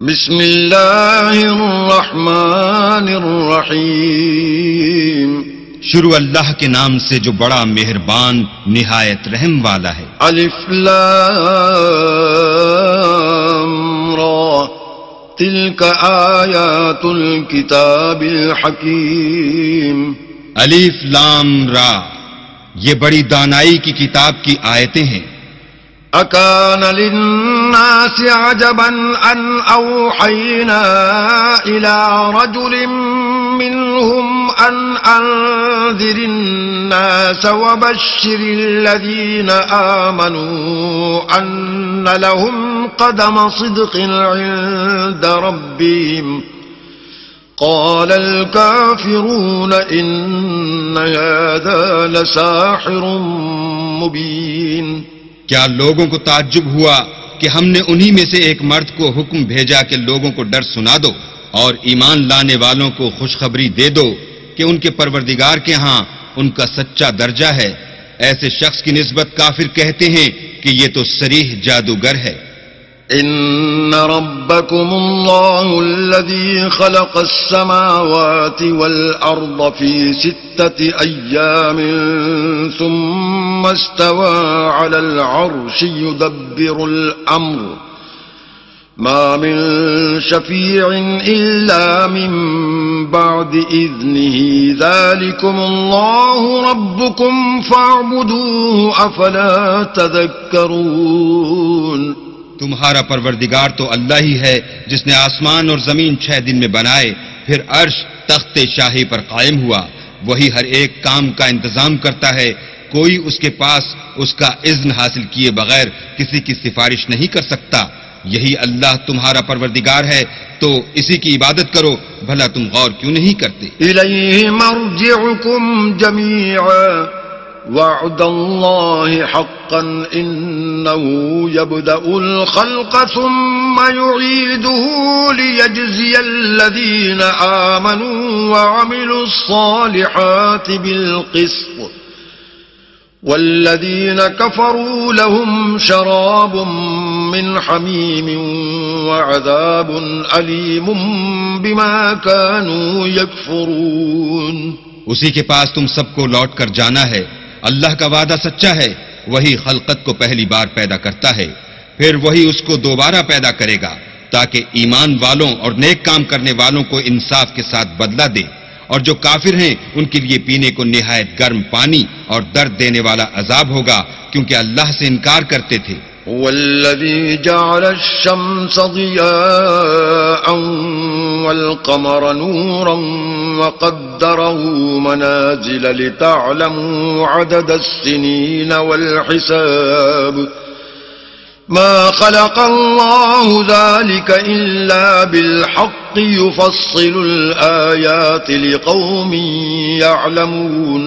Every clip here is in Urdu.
بسم اللہ الرحمن الرحیم، شروع اللہ کے نام سے جو بڑا مہربان نہایت رحم والا ہے۔ الف لام را تلک آیات الکتاب الحکیم۔ الف لام را، یہ بڑی دانائی کی کتاب کی آیتیں ہیں۔ اکان للناس عجبا ان اوحینا الى رجل منهم ان انذر الناس وبشر الذين آمنوا ان لهم قدم صدق عند ربهم قال الكافرون ان هذا لساحر مبين۔ کیا لوگوں کو تعجب ہوا کہ ہم نے انہی میں سے ایک مرد کو حکم بھیجا کہ لوگوں کو ڈر سنا دو اور ایمان لانے والوں کو خوشخبری دے دو کہ ان کے پروردگار کے ہاں ان کا سچا درجہ ہے۔ ایسے شخص کی نسبت کافر کہتے ہیں کہ یہ تو صریح جادوگر ہے۔ ان ربکم اللہ الذی خلق السماوات والارض فی 6 ایام ثم استوى على العرش يدبر الامر ما من شفیع الا من بعد اذنه ذلكم اللہ ربکم فاعبدوه افلا تذکرون۔ تمہارا پروردگار تو اللہ ہی ہے جس نے آسمان اور زمین 6 دن میں بنائے، پھر عرش تخت شاہی پر قائم ہوا۔ وہی ہر ایک کام کا انتظام کرتا ہے، کوئی اس کے پاس اس کا اذن حاصل کیے بغیر کسی کی سفارش نہیں کر سکتا۔ یہی اللہ تمہارا پروردگار ہے، تو اسی کی عبادت کرو، بھلا تم غور کیوں نہیں کرتے؟ الیہ مرجعکم جمیعا وعد اللہ حقا انه يبدأ الخلق ثم يعيده ليجزي الذين آمنوا وعملوا الصالحات بالقسط والذين كفروا لهم شراب من حميم وعذاب أليم بما كانوا يكفرون۔ اسی کے پاس تم سب کو لوٹ کر جانا ہے۔ اللہ کا وعدہ سچا ہے، وہی خلقت کو پہلی بار پیدا کرتا ہے، پھر وہی اس کو دوبارہ پیدا کرے گا تاکہ ایمان والوں اور نیک کام کرنے والوں کو انصاف کے ساتھ بدلہ دے، اور جو کافر ہیں ان کے لیے پینے کو نہایت گرم پانی اور درد دینے والا عذاب ہوگا، کیونکہ اللہ سے انکار کرتے تھے۔ والذي جعل الشمس ضياء والقمر نورا وقدره منازل لتعلموا عدد السنين والحساب ما خلق الله ذلك إلا بالحق يفصل الآيات لقوم يعلمون۔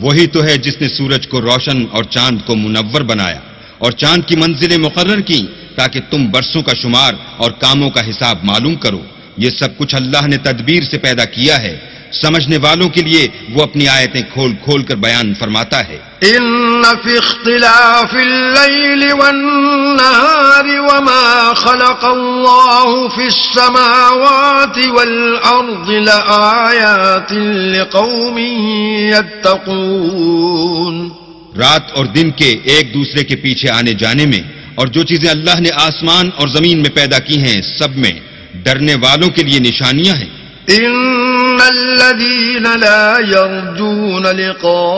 وہی تو ہے جس نے سورج کو روشن اور چاند کو منور بنایا اور چاند کی منزلیں مقرر کی تاکہ تم برسوں کا شمار اور کاموں کا حساب معلوم کرو۔ یہ سب کچھ اللہ نے تدبیر سے پیدا کیا ہے، سمجھنے والوں کے لیے وہ اپنی آیتیں کھول کھول کر بیان فرماتا ہے۔ ان فی اختلاف اللیل والنہار وما خلق اللہ فی السماوات والارض لآیات لقوم یتقون۔ رات اور دن کے ایک دوسرے کے پیچھے آنے جانے میں اور جو چیزیں اللہ نے آسمان اور زمین میں پیدا کی ہیں سب میں ڈرنے والوں کے لیے نشانیاں ہیں۔ ان الذين لا يرجون لقاءنا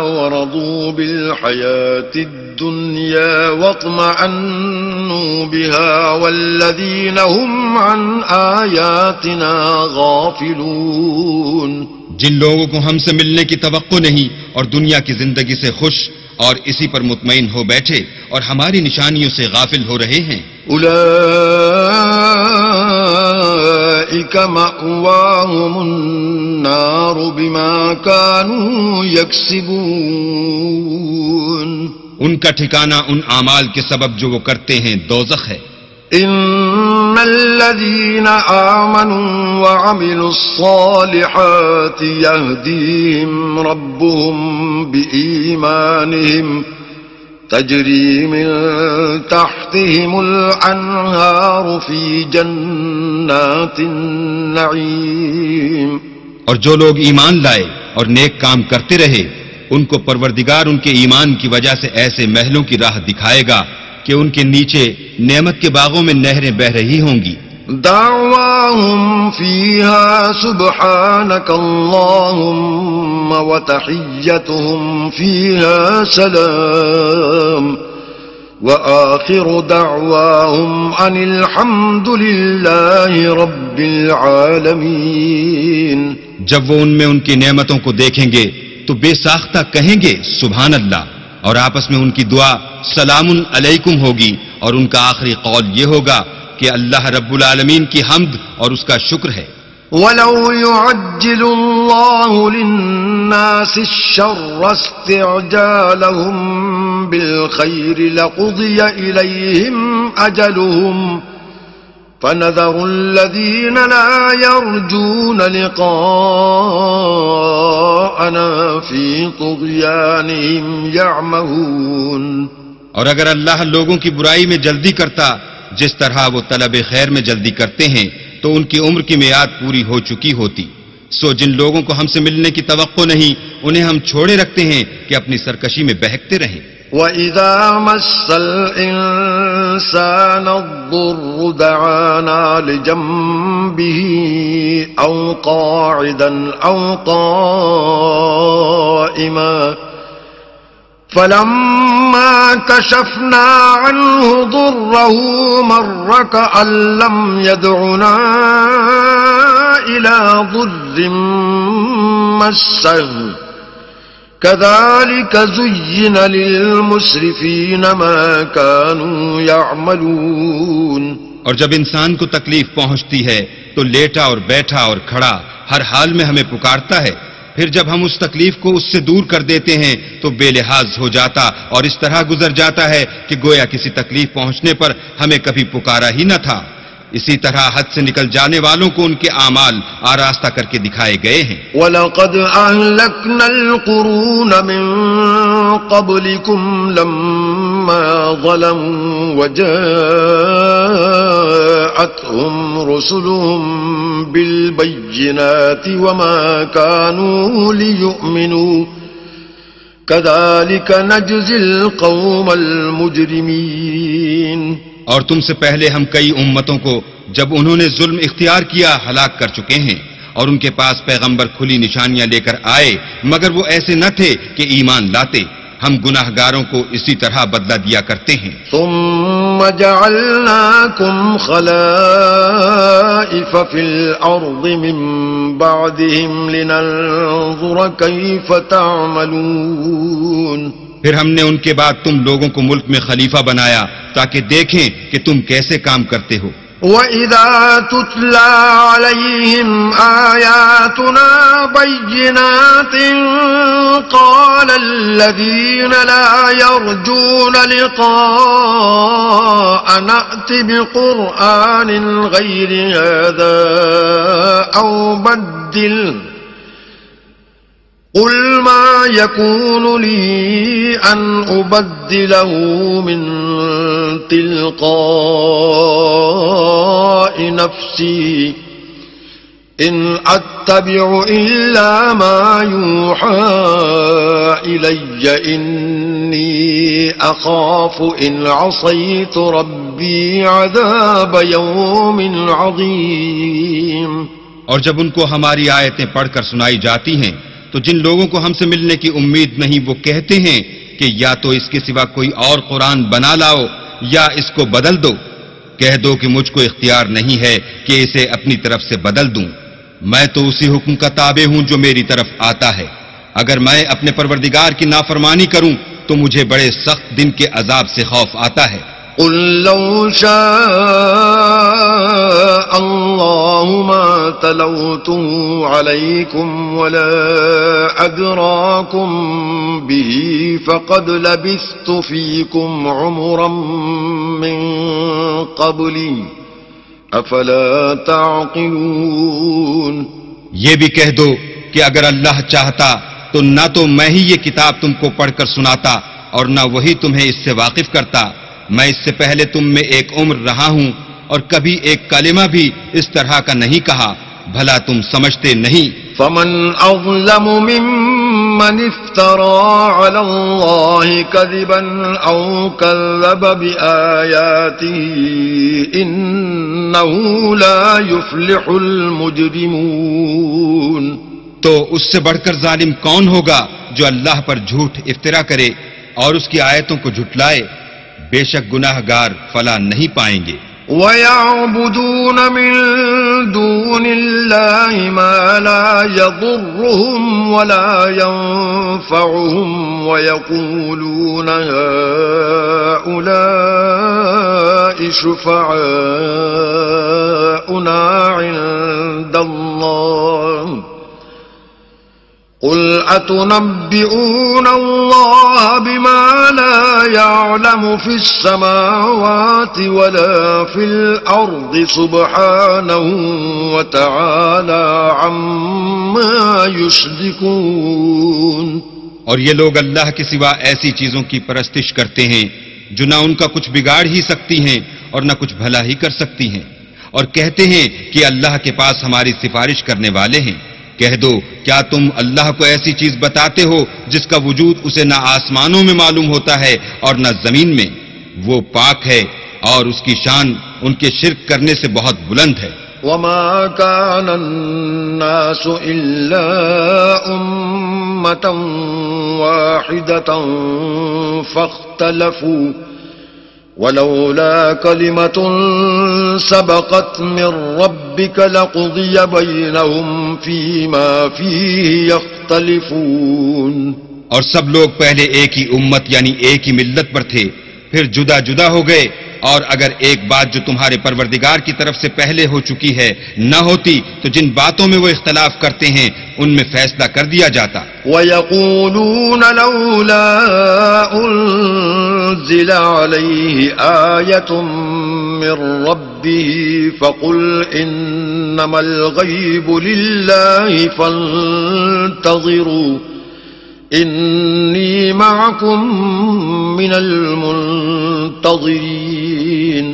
ورضوا بالحياة الدنيا واطمأنوا بها والذين هم عن آياتنا غافلون۔ جن لوگوں کو ہم سے ملنے کی توقع نہیں اور دنیا کی زندگی سے خوش اور اسی پر مطمئن ہو بیٹھے اور ہماری نشانیوں سے غافل ہو رہے ہیں، اولئک مأواہم النار بما كانوا یکسبون۔ ان کا ٹھکانہ ان اعمال کے سبب جو وہ کرتے ہیں دوزخ ہے۔ ان الذين آمنوا وعملوا الصالحات يهديهم ربهم بإيمانهم تجري من تحتهم الأنهار في جنات النعيم. اور جو لوگ ایمان لائے اور نیک کام کرتے رہے ان کو پروردگار ان کے ایمان کی وجہ سے ایسے محلوں کی راہ دکھائے گا کہ ان کے نیچے نعمت کے باغوں میں نہریں بہہ رہی ہوں گی. دعواهم فيها سبحانك اللهم وتحيتهم فيها سلام وآخر دعواهم أن الحمد لله رب العالمين. جب وہ ان میں ان کی نعمتوں کو دیکھیں گے تو بے ساختہ کہیں گے سبحان اللہ، اور آپس میں ان کی دعا سلام علیکم ہوگی، اور ان کا آخری قول یہ ہوگا کہ اللہ رب العالمین کی حمد اور اس کا شکر ہے. وَلَوْ يُعَجِّلُ اللَّهُ لِلنَّاسِ الشَّرَّ اسْتِعْجَالَهُم بِالْخَيْرِ لَقُضِيَ إِلَيْهِمْ أَجَلُهُمْ فَنَذَرُ الَّذِينَ لَا يَرْجُونَ لِقَاءَنَا فِي طُغْيَانِهِمْ يَعْمَهُونَ. اور اگر اللہ لوگوں کی برائی میں جلدی کرتا جس طرح وہ طلب خیر میں جلدی کرتے ہیں تو ان کی عمر کی میعاد پوری ہو چکی ہوتی. سو جن لوگوں کو ہم سے ملنے کی توقع نہیں انہیں ہم چھوڑے رکھتے ہیں کہ اپنی سرکشی میں بہکتے رہیں. وَإِذَا مَسَّ الْإِنسَانَ الضُّرُّ دَعَانَا لِجَنبِهِ أَوْ قَاعِدًا أَوْ قَائِمًا فَلَمَّا كَشَفْنَا عَنْهُ ضُرَّهُ مَرَّ كَأَن لَّمْ يَدْعُنَا إِلَى ضُرٍّ مَّسَّهُ كَذَلِكَ زُيِّنَ لِلْمُسْرِفِينَ مَا كَانُوا يَعْمَلُونَ. اور جب انسان کو تکلیف پہنچتی ہے تو لیٹا اور بیٹھا اور کھڑا ہر حال میں ہمیں پکارتا ہے، پھر جب ہم اس تکلیف کو اس سے دور کر دیتے ہیں تو بے لحاظ ہو جاتا اور اس طرح گزر جاتا ہے کہ گویا کسی تکلیف پہنچنے پر ہمیں کبھی پکارا ہی نہ تھا. اسی طرح حد سے نکل جانے والوں کو ان کے اعمال آراستہ کر کے دکھائے گئے ہیں. وَلَقَدْ أَهْلَكْنَا الْقُرُونَ مِن قَبْلِكُمْ لَمَّا ظَلَمُوا وَجَاءَتْهُمْ رُسُلُهُم بِالْبَيِّنَاتِ وَمَا كَانُوا لِيُؤْمِنُوا كَذَلِكَ نَجْزِي الْقَوْمَ الْمُجْرِمِينَ. اور تم سے پہلے ہم کئی امتوں کو جب انہوں نے ظلم اختیار کیا ہلاک کر چکے ہیں، اور ان کے پاس پیغمبر کھلی نشانیاں لے کر آئے مگر وہ ایسے نہ تھے کہ ایمان لاتے. ہم گناہ گاروں کو اسی طرح بدلہ دیا کرتے ہیں. ثم جعلناكم خلائف في الأرض من بعدهم لننظر كيف تعملون. پھر ہم نے ان کے بعد تم لوگوں کو ملک میں خلیفہ بنایا تاکہ دیکھیں کہ تم کیسے کام کرتے ہو. وَإِذَا تُتْلَى عَلَيْهِمْ آيَاتُنَا بَيِّنَاتٍ قَالَ الَّذِينَ لَا يَرْجُونَ لِقَاءَنَا ائْتِ بِقُرْآنٍ غَيْرِ هَذَا أَوْ بَدِّلْهُ قُلْ مَا يَكُونُ لِي أَنْ أُبَدِّلَهُ مِنْ تِلْقَاءِ نَفْسِي إِنْ أَتَّبِعُ إِلَّا مَا يُوحَى إِلَيَّ إِنِّي أَخَافُ إِنْ عَصَيْتُ رَبِّي عَذَابَ يَوْمٍ عَظِيمٍ. اور جب ان کو ہماری آیتیں پڑھ کر سنائی جاتی ہیں تو جن لوگوں کو ہم سے ملنے کی امید نہیں وہ کہتے ہیں کہ یا تو اس کے سوا کوئی اور قرآن بنا لاؤ یا اس کو بدل دو. کہہ دو کہ مجھ کو اختیار نہیں ہے کہ اسے اپنی طرف سے بدل دوں. میں تو اسی حکم کا تابع ہوں جو میری طرف آتا ہے. اگر میں اپنے پروردگار کی نافرمانی کروں تو مجھے بڑے سخت دن کے عذاب سے خوف آتا ہے. قل لو شاء الله ما تلوته عليكم ولا أدراكم به فقد لبثت فيكم عمرا من قبلي أفلا تعقلون. یہ بھی کہہ دو کہ اگر اللہ چاہتا تو نہ تو میں ہی یہ کتاب تم کو پڑھ کر سناتا اور نہ وہی تمہیں اس سے واقف کرتا. میں اس سے پہلے تم میں ایک عمر رہا ہوں اور کبھی ایک کلمہ بھی اس طرح کا نہیں کہا. بھلا تم سمجھتے نہیں؟ فمن أظلم ممن افترى على الله كذبا أو كذب بآياته إنه لا يفلح المجرمون. تو اس سے بڑھ کر ظالم کون ہوگا جو اللہ پر جھوٹ افترا کرے اور اس کی آیتوں کو جھٹلائے؟ بے شک گناہ گار فلاح نہیں پائیں گے. وَيَعْبُدُونَ مِن دُونِ اللَّهِ مَا لَا يَضُرُّهُمْ وَلَا يَنفَعُهُمْ وَيَقُولُونَ هَؤُلَاءِ شُفَعَاؤُنَا عِندَ اللَّهِ قُلْ أَتُنَبِّئُونَ اللَّهَ بِمَا لَا يَعْلَمُ فِي السَّمَاوَاتِ وَلَا فِي الْأَرْضِ سُبْحَانَهُ وَتَعَالَى عَمَّا يُشْرِكُونَ. اور یہ لوگ اللہ کے سوا ایسی چیزوں کی پرستش کرتے ہیں جو نہ ان کا کچھ بگاڑ ہی سکتی ہیں اور نہ کچھ بھلا ہی کر سکتی ہیں، اور کہتے ہیں کہ اللہ کے پاس ہماری سفارش کرنے والے ہیں. کہہ دو کیا تم اللہ کو ایسی چیز بتاتے ہو جس کا وجود اسے نہ آسمانوں میں معلوم ہوتا ہے اور نہ زمین میں؟ وہ پاک ہے اور اس کی شان ان کے شرک کرنے سے بہت بلند ہے. وَمَا كَانَ النَّاسُ إِلَّا أُمَّةً وَاحِدَةً فَاخْتَلَفُوا وَلَوْلَا كَلِمَةٌ سَبَقَتْ مِنْ رَبِّكَ لَقُضِيَ بَيْنَهُمْ فِيمَا فِيهِ يَخْتَلِفُونَ. اور سب لوگ پہلے ایک ہی امت یعنی ایک ہی ملت پر تھے، پھر جدا جدا ہو گئے، اور اگر ایک بات جو تمہارے پروردگار کی طرف سے پہلے ہو چکی ہے نہ ہوتی تو جن باتوں میں وہ اختلاف کرتے ہیں ان میں فیصلہ کر دیا جاتا. وَيَقُولُونَ لَوْلَا أُنزِلَ عَلَيْهِ آيَةٌ مِّن رَّبِّهِ فَقُلْ إِنَّمَا الْغَيْبُ لِلَّهِ فَانتَظِرُوا إِنِّي مَعَكُمْ مِنَ الْمُنتَظِرِينَ.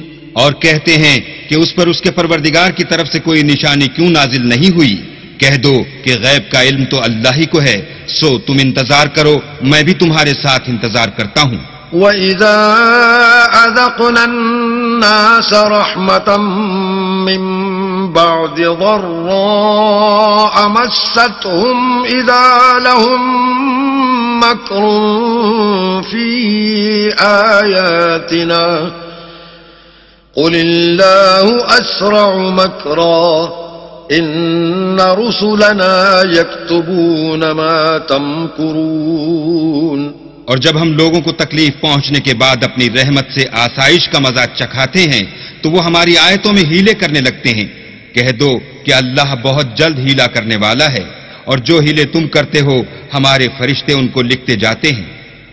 اور کہتے ہیں کہ اس پر اس کے پروردگار کی طرف سے کوئی نشانی کیوں نازل نہیں ہوئی؟ کہہ دو کہ غیب کا علم تو اللہ ہی کو ہے، سو تم انتظار کرو، میں بھی تمہارے ساتھ انتظار کرتا ہوں. وَإِذَا أَذَقْنَا النَّاسَ رَحْمَةً مِّن بَعْدِ ضَرَّاءَ مَسَّتْهُمْ إِذَا لَهُم مَّكْرٌ فِي آيَاتِنَا قُلِ اللَّهُ أَسْرَعُ مَكْرًا إِنَّ رُسُلَنَا يَكْتُبُونَ مَا تَمْكُرُونَ. اور جب ہم لوگوں کو تکلیف پہنچنے کے بعد اپنی رحمت سے آسائش کا مزہ چکھاتے ہیں تو وہ ہماری آیتوں میں ہیلے کرنے لگتے ہیں. کہہ دو کہ اللہ بہت جلد ہیلا کرنے والا ہے، اور جو ہیلے تم کرتے ہو ہمارے فرشتے ان کو لکھتے جاتے ہیں.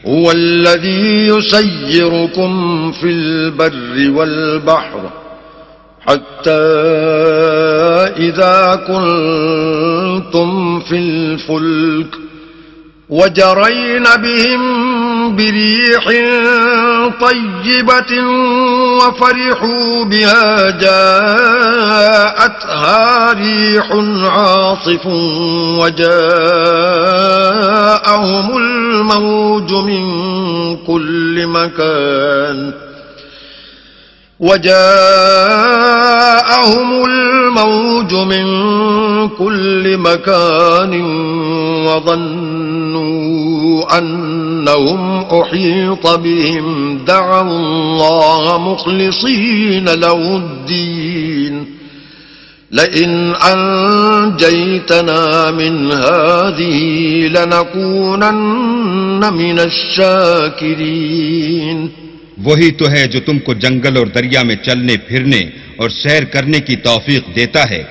هو الذي يسيركم في البر والبحر حتى إذا كنتم في الفلك وجرين بهم بريح طيبة وفرحوا بها جاءتها ريح عاصف وجاءهم الموج من كل مكان وظنوا أنهم أحيط بهم دعوا الله مخلصين له الدين لئن أنجيتنا من هذه لنكونن من الشاكرين. وہی تو ہے جو تم کو جنگل اور دریا میں چلنے پھرنے اور سیر کرنے کی توفیق دیتا ہے،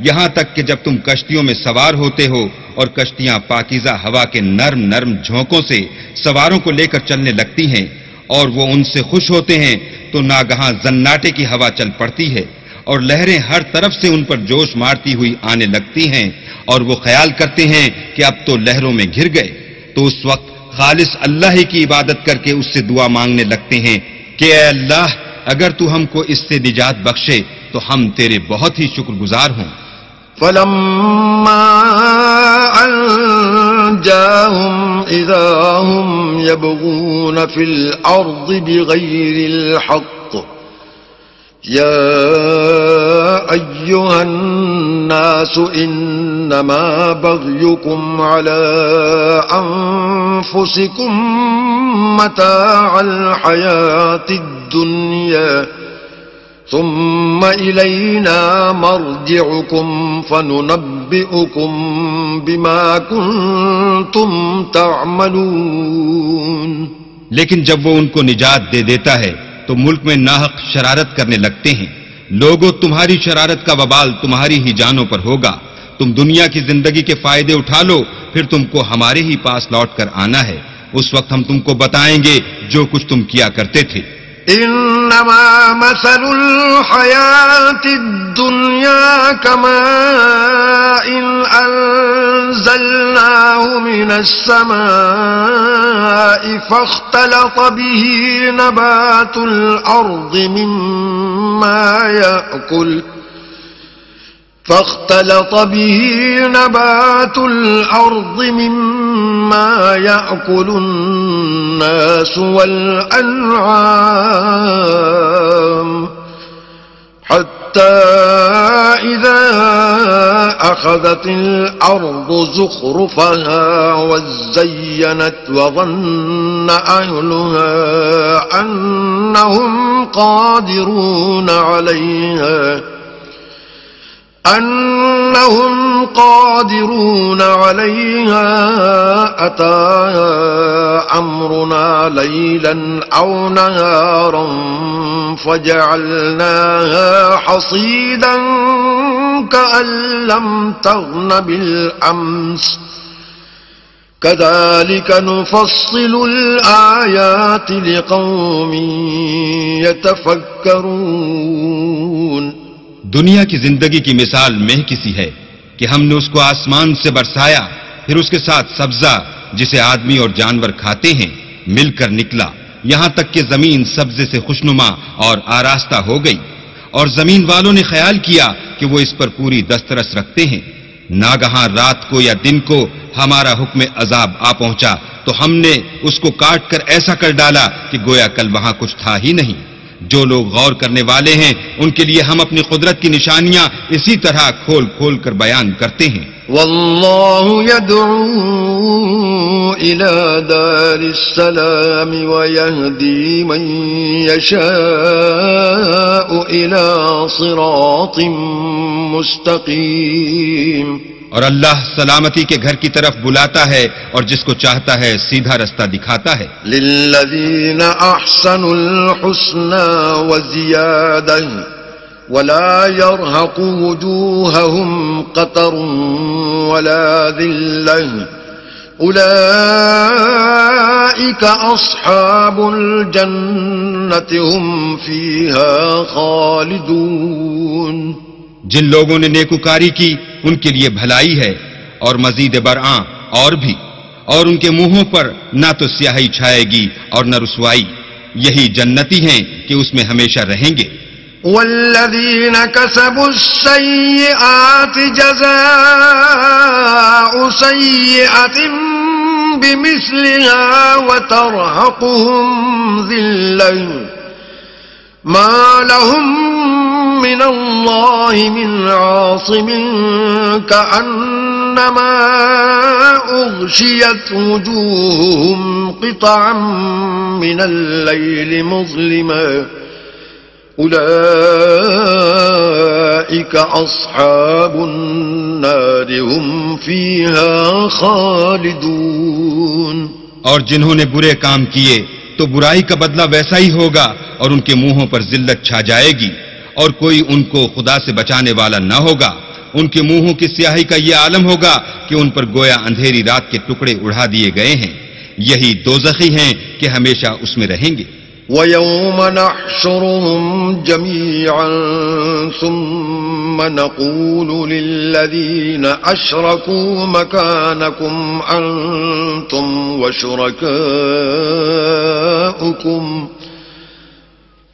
یہاں تک کہ جب تم کشتیوں میں سوار ہوتے ہو اور کشتیاں پاکیزہ ہوا کے نرم نرم جھونکوں سے سواروں کو لے کر چلنے لگتی ہیں اور وہ ان سے خوش ہوتے ہیں تو ناگہاں زناٹے کی ہوا چل پڑتی ہے اور لہریں ہر طرف سے ان پر جوش مارتی ہوئی آنے لگتی ہیں اور وہ خیال کرتے ہیں کہ اب تو لہروں میں گھر گئے، تو اس وقت خالص اللہ ہی کی عبادت کر کے اس سے دعا مانگنے لگتے ہیں کہ اے اللہ اگر تو ہم کو اس سے نجات بخشے تو ہم تیرے بہت ہی شکر گزار ہوں۔ فلما أنجاهم إذا هم يبغون في الأرض بغير الحق يا أيها الناس إنما بغيكم على أنفسكم متاع الحياة الدنيا ثم إلينا مرجعكم فننبئكم بما كنتم تعملون۔ لیکن جب وہ ان کو نجات دے دیتا ہے تو ملک میں ناحق شرارت کرنے لگتے ہیں۔ لوگوں تمہاری شرارت کا وبال تمہاری ہی جانوں پر ہوگا۔ تم دنیا کی زندگی کے فائدے اٹھا لو، پھر تم کو ہمارے ہی پاس لوٹ کر آنا ہے۔ اس وقت ہم تم کو بتائیں گے جو کچھ تم کیا کرتے تھے۔ انما مثل الحياة الدنيا كماء انزلناه من السماء فاختلط به نبات الارض مما يأكل الناس والأنعام حتى إذا أخذت الأرض زخرفها وزينت وظن أهلها أنهم قادرون عليها أتاها أمرنا ليلا أو نهارا فجعلناها حصيدا كأن لم تغن بالأمس كذلك نفصل الآيات لقوم يتفكرون۔ دنیا کی زندگی کی مثال میں کسی ہے کہ ہم نے اس کو آسمان سے برسایا، پھر اس کے ساتھ سبزہ جسے آدمی اور جانور کھاتے ہیں مل کر نکلا، یہاں تک کہ زمین سبزے سے خوشنما اور آراستہ ہو گئی، اور زمین والوں نے خیال کیا کہ وہ اس پر پوری دسترس رکھتے ہیں۔ ناگہاں رات کو یا دن کو ہمارا حکم عذاب آ پہنچا تو ہم نے اس کو کاٹ کر ایسا کر ڈالا کہ گویا کل وہاں کچھ تھا ہی نہیں۔ جو لوگ غور کرنے والے ہیں ان کے لیے ہم اپنی قدرت کی نشانیاں اسی طرح کھول کھول کر بیان کرتے ہیں۔ واللہ يدعو إلى دار السلام ويهدي من يشاء إلى صراط مستقيم۔ اور اللہ سلامتی کے گھر کی طرف بلاتا ہے اور جس کو چاہتا ہے سیدھا رستہ دکھاتا ہے۔ للذین احسنوا الحسنى وزیادہ ولا يرهق وجوههم قتر ولا ذلة أولئك أصحاب الجنة هم فيها خالدون۔ جن لوگوں نے نیکوکاری کی ان کے لیے بھلائی ہے اور مزید برآں اور بھی، اور ان کے منہوں پر نہ تو سیاہی چھائے گی اور نہ رسوائی، یہی جنتی ہیں کہ اس میں ہمیشہ رہیں گے۔ والذین کسبوا السیئات جزاء سیئة بمثلها وترهقهم ذلة ما لهم من الله من عاصم كأنما أغشيت وجوههم قطعا من الليل مظلما أولئك أصحاب النار هم فيها خالدون۔ اور جنہوں نے برے کام کیے تو برائی کا بدلہ ویسا ہی ہوگا اور ان کے منہوں پر ذلت چھا جائے گی اور کوئی ان کو خدا سے بچانے والا نہ ہوگا۔ ان کے منہوں کی سیاہی کا یہ عالم ہوگا کہ ان پر گویا اندھیری رات کے ٹکڑے اڑا دیے گئے ہیں، یہی دوزخی ہیں کہ ہمیشہ اس میں رہیں گے۔ ويوم نحشرهم جميعا ثم نقول للذين أشركوا مكانكم أنتم وشركاؤكم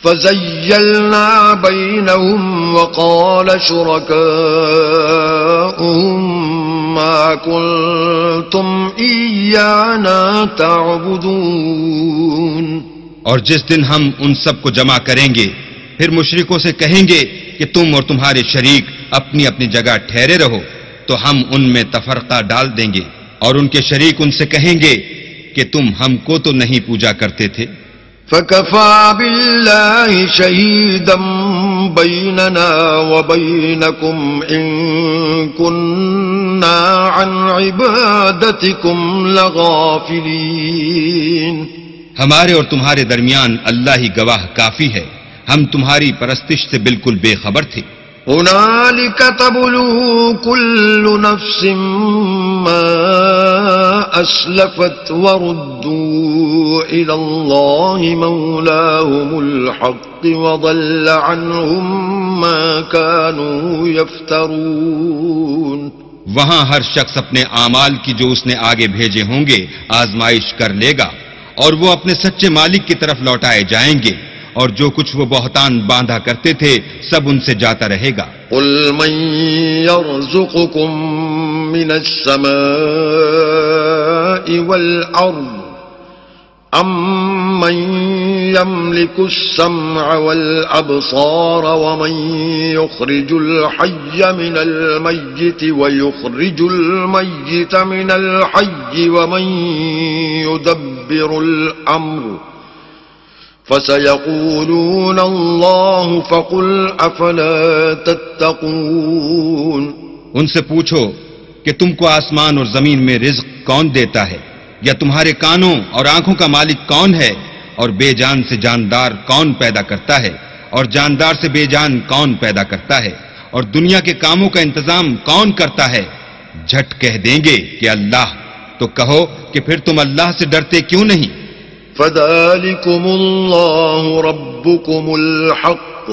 فزيلنا بينهم وقال شركاؤهم ما كنتم إيانا تعبدون. اور جس دن ہم ان سب کو جمع کریں گے پھر مشرکوں سے کہیں گے کہ تم اور تمہارے شریک اپنی اپنی جگہ ٹھہرے رہو تو ہم ان میں تفرقہ ڈال دیں گے، اور ان کے شریک ان سے کہیں گے کہ تم ہم کو تو نہیں پوجا کرتے تھے. فَكَفَى بِاللَّهِ شَهِيدًا بَيْنَنَا وَبَيْنَكُمْ إِن كُنَّا عَنْ عِبَادَتِكُمْ لَغَافِلِينَ. ہمارے اور تمہارے درمیان اللہ ہی گواہ کافی ہے، ہم تمہاری پرستش سے بالکل بے خبر تھے. هُنَالِكَ تَبْلُو كُلُّ نَفْسٍ مَّا أَسْلَفَتْ وَرُدُّوا إِلَى اللَّهِ مَوْلَاهُمُ الْحَقِّ وَضَلَّ عَنْهُم مَّا كَانُوا يَفْتَرُونَ. وہاں ہر شخص اپنے اعمال کی جو اس نے آگے بھیجے ہوں گے آزمائش کر لے گا، اور وہ اپنے سچے مالک کی طرف لوٹائے جائیں گے، اور جو کچھ وہ بہتان باندھا کرتے تھے سب ان سے جاتا رہے گا. قل من يرزقكم من السماء والأرض أم من يملك السمع والأبصار ومن يخرج الحي من الميت ويخرج الميت من الحي ومن يدبر الأمر فسيقولون الله فقل أفلا تتقون. ان سے پوچھو کہ تم کو آسمان اور زمین میں رزق کون دیتا ہے، یا تمہارے کانوں اور آنکھوں کا مالک کون ہے، اور بے جان سے جاندار کون پیدا کرتا ہے، اور جاندار سے بے جان کون پیدا کرتا ہے، اور دنیا کے کاموں کا انتظام کون کرتا ہے؟ جھٹ کہہ دیں گے کہ اللہ. تو کہو کہ پھر تم اللہ سے ڈرتے کیوں نہیں؟ فَذَلِكُمُ اللَّهُ رَبُّكُمُ الْحَقُّ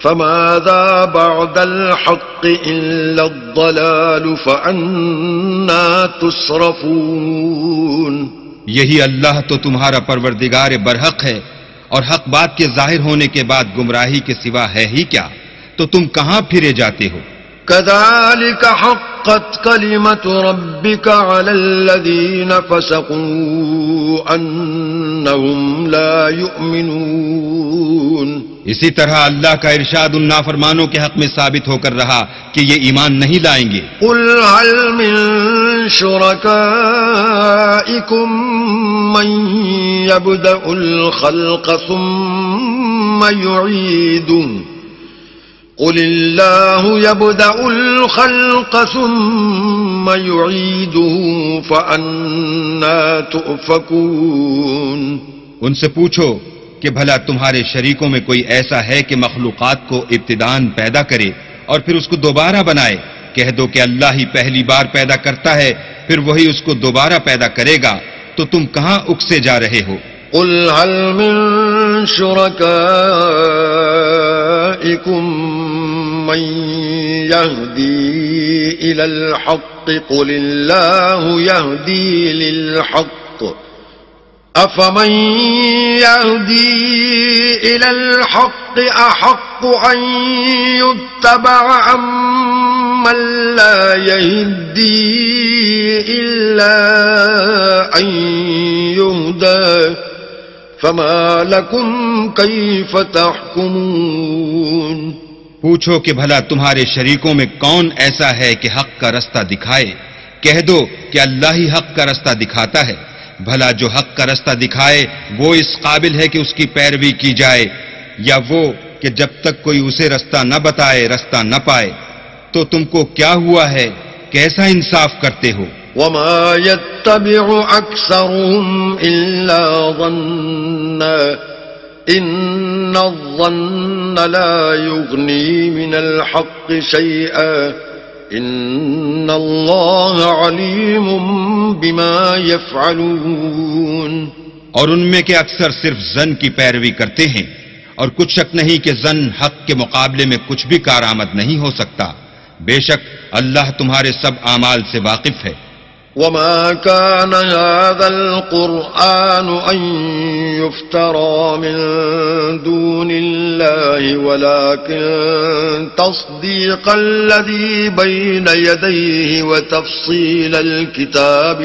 فَمَاذَا بَعْدَ الْحَقِّ إِلَّا الضَّلَالُ فَأَنَّى تُصْرَفُونَ. یہی اللہ تو تمہارا پروردگار برحق ہے، اور حق بات کے ظاہر ہونے کے بعد گمراہی کے سوا ہے ہی کیا؟ تو تم کہاں پھرے جاتے ہو؟ كَذَلِكَ حَقَّتْ كَلِمَةُ رَبِّكَ عَلَى الَّذِينَ فَسَقُوا أَنَّهُمْ لَا يُؤْمِنُونَ. اسی طرح اللہ کا ارشاد ان نافرمانوں کے حق میں ثابت ہو کر رہا کہ یہ ایمان نہیں لائیں گے. قُلْ هَلْ مِن شُرَكَائِكُم مَّن يَبْدَأُ الْخَلْقَ ثُمَّ يُعِيدُهُ قُلِ اللَّهُ يَبْدَأُ الْخَلْقَ ثُمَّ يُعِيدُهُ فَأَنَّى تُؤْفَكُونَ. ان سے پوچھو کہ بھلا تمہارے شریکوں میں کوئی ایسا ہے کہ مخلوقات کو ابتداءً پیدا کرے اور پھر اس کو دوبارہ بنائے؟ کہہ دو کہ اللہ ہی پہلی بار پیدا کرتا ہے پھر وہی اس کو دوبارہ پیدا کرے گا، تو تم کہاں اکسے جا رہے ہو؟ قُلْ هَلْ مِن شُرَكَائِكُم مَّن يَهْدِي إِلَى الْحَقِّ قُلِ اللَّهُ يَهْدِي لِلْحَقِّ أَفَمَن يَهْدِي إِلَى الْحَقِّ أَحَقُّ أَن يُتَّبَعَ أَمَّن لَّا يَهْدِي إِلَّا أَن يُهْدَىٰ فَمَا لَكُمْ كَيْفَ تَحْكُمُونَ. پوچھو کہ بھلا تمہارے شریکوں میں کون ایسا ہے کہ حق کا رستہ دکھائے؟ کہہ دو کہ اللہ ہی حق کا رستہ دکھاتا ہے. بھلا جو حق کا رستہ دکھائے وہ اس قابل ہے کہ اس کی پیروی کی جائے، یا وہ کہ جب تک کوئی اسے رستہ نہ بتائے رستہ نہ پائے؟ تو تم کو کیا ہوا ہے؟ کیسا انصاف کرتے ہو؟ وَمَا يَتَّبِعُ أَكْثَرُهُمْ إِلَّا ظَنًّا إِنَّ الظَّنَّ لَا يُغْنِي مِنَ الْحَقِّ شَيْئًا إِنَّ اللَّهَ عَلِيمٌ بِمَا يَفْعَلُونَ. اور ان میں کے اکثر صرف زن کی پیروی کرتے ہیں، اور کچھ شک نہیں کہ زن حق کے مقابلے میں کچھ بھی کارآمد نہیں ہو سکتا۔ بے شک اللہ تمہارے سب اعمال سے واقف ہے۔ وما كان هذا القرآن أن يفترى من دون الله ولكن تصديق الذي بين يديه وتفصيل الكتاب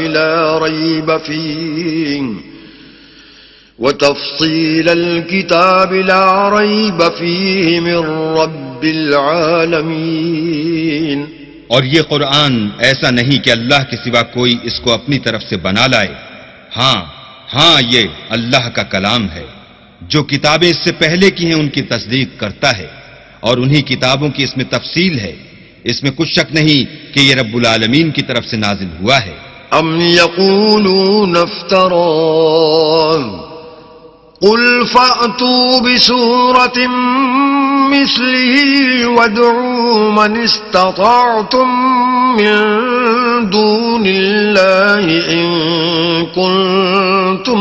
لا ريب فيه من رب العالمين۔ اور یہ قرآن ایسا نہیں کہ اللہ کے سوا کوئی اس کو اپنی طرف سے بنا لائے۔ ہاں یہ اللہ کا کلام ہے۔ جو کتابیں اس سے پہلے کی ہیں ان کی تصدیق کرتا ہے، اور انہی کتابوں کی اس میں تفصیل ہے۔ اس میں کچھ شک نہیں کہ یہ رب العالمین کی طرف سے نازل ہوا ہے۔ ام یقولون افتراه قل فأتوا بسورة مثله وادعوا من استطعتم من دون الله إن كنتم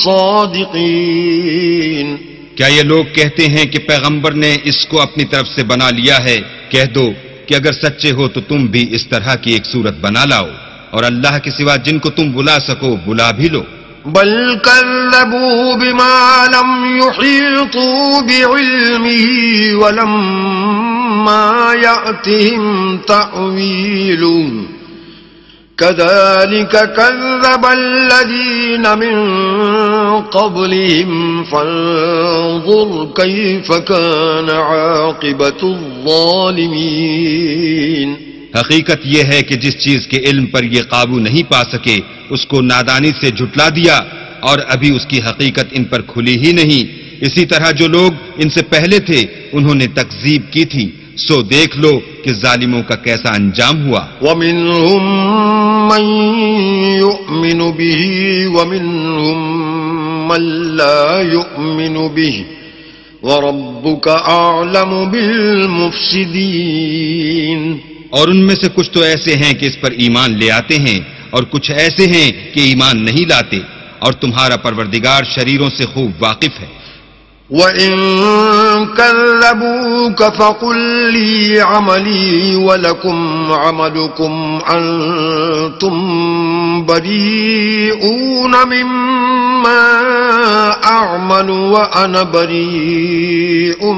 صادقين۔ کیا یہ لوگ کہتے ہیں کہ پیغمبر نے اس کو اپنی طرف سے بنا لیا ہے؟ کہہ دو کہ اگر سچے ہو تو تم بھی اس طرح کی ایک صورت بنا لاؤ، اور اللہ کے سوا جن کو تم بلا سکو بلا بھی لو۔ بل كذبوا بما لم يحيطوا بعلمه ولما يأتهم تأويله كذلك كذب الذين من قبلهم فانظر كيف كان عاقبة الظالمين۔ حقیقت یہ ہے کہ جس چیز کے علم پر یہ قابو نہیں پا سکے اس کو نادانی سے جھٹلا دیا، اور ابھی اس کی حقیقت ان پر کھلی ہی نہیں۔ اسی طرح جو لوگ ان سے پہلے تھے انہوں نے تکذیب کی تھی، سو دیکھ لو کہ ظالموں کا کیسا انجام ہوا۔ وَمِنْهُمْ مَنْ يُؤْمِنُ بِهِ وَمِنْهُمْ مَنْ لَا يُؤْمِنُ بِهِ وَرَبُّكَ أَعْلَمُ بِالْمُفْسِدِينَ۔ اور ان میں سے کچھ تو ایسے ہیں کہ اس پر ایمان لے آتے ہیں، اور کچھ ایسے ہیں کہ ایمان نہیں لاتے، اور تمہارا پروردگار شریروں سے خوب واقف ہے۔ وَإِن كَذَّبُوكَ فَقُل لِّي عَمَلِي وَلَكُمْ عَمَلُكُمْ أَنتُمْ بَرِيئُونَ مِمَّا أَعْمَلُ وَأَنَا بَرِيءٌ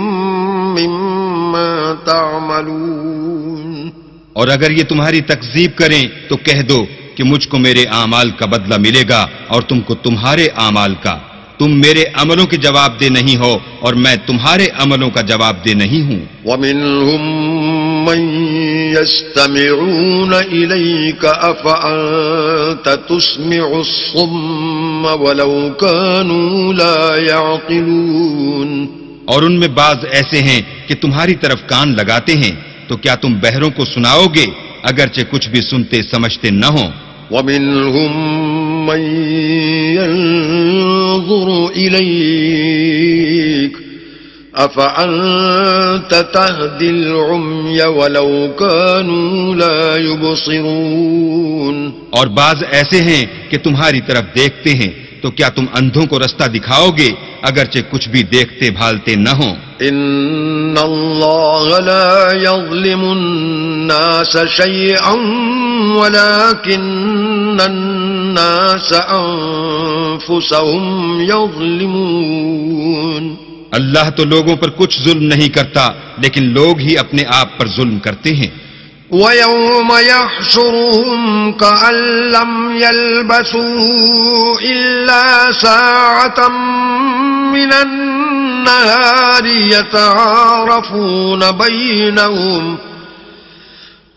مِّمَّا تَعْمَلُونَ۔ اور اگر یہ تمہاری تکذیب کریں تو کہہ دو کہ مجھ کو میرے اعمال کا بدلہ ملے گا اور تم کو تمہارے اعمال کا۔ تم میرے عملوں کے جواب دہ نہیں ہو اور میں تمہارے عملوں کا جواب دہ نہیں ہوں۔ وَمِنْهُمْ مَنْ يَسْتَمِعُونَ إِلَيْكَ أَفَأَنْتَ تُسْمِعُ الصُّمَّ وَلَوْ كَانُوا لَا يَعْقِلُونَ۔ اور ان میں بعض ایسے ہیں کہ تمہاری طرف کان لگاتے ہیں، تو کیا تم بہروں کو سناؤ گے اگرچہ کچھ بھی سنتے سمجھتے نہ ہوں؟ وَمِنْهُمْ مَنْ يَنْظُرُ إِلَيْكَ أَفَأَنْتَ تَهْدِي الْعُمْيَ وَلَوْ كَانُوا لَا يُبْصِرُونَ۔ اور بعض ایسے ہیں کہ تمہاری طرف دیکھتے ہیں، تو کیا تم اندھوں کو رستہ دکھاؤ گے اگرچہ کچھ بھی دیکھتے بھالتے نہ ہوں؟ ان اللہ لا یظلم الناس شیئا ولكن الناس انفسهم یظلمون۔ اللہ تو لوگوں پر کچھ ظلم نہیں کرتا، لیکن لوگ ہی اپنے آپ پر ظلم کرتے ہیں۔ وَيَوْمَ يَحْشُرُهُمْ كَأَن لَّمْ يَلْبَثُوا إِلَّا سَاعَةً مِّنَ النَّهَارِ يَتَعَارَفُونَ بَيْنَهُمْ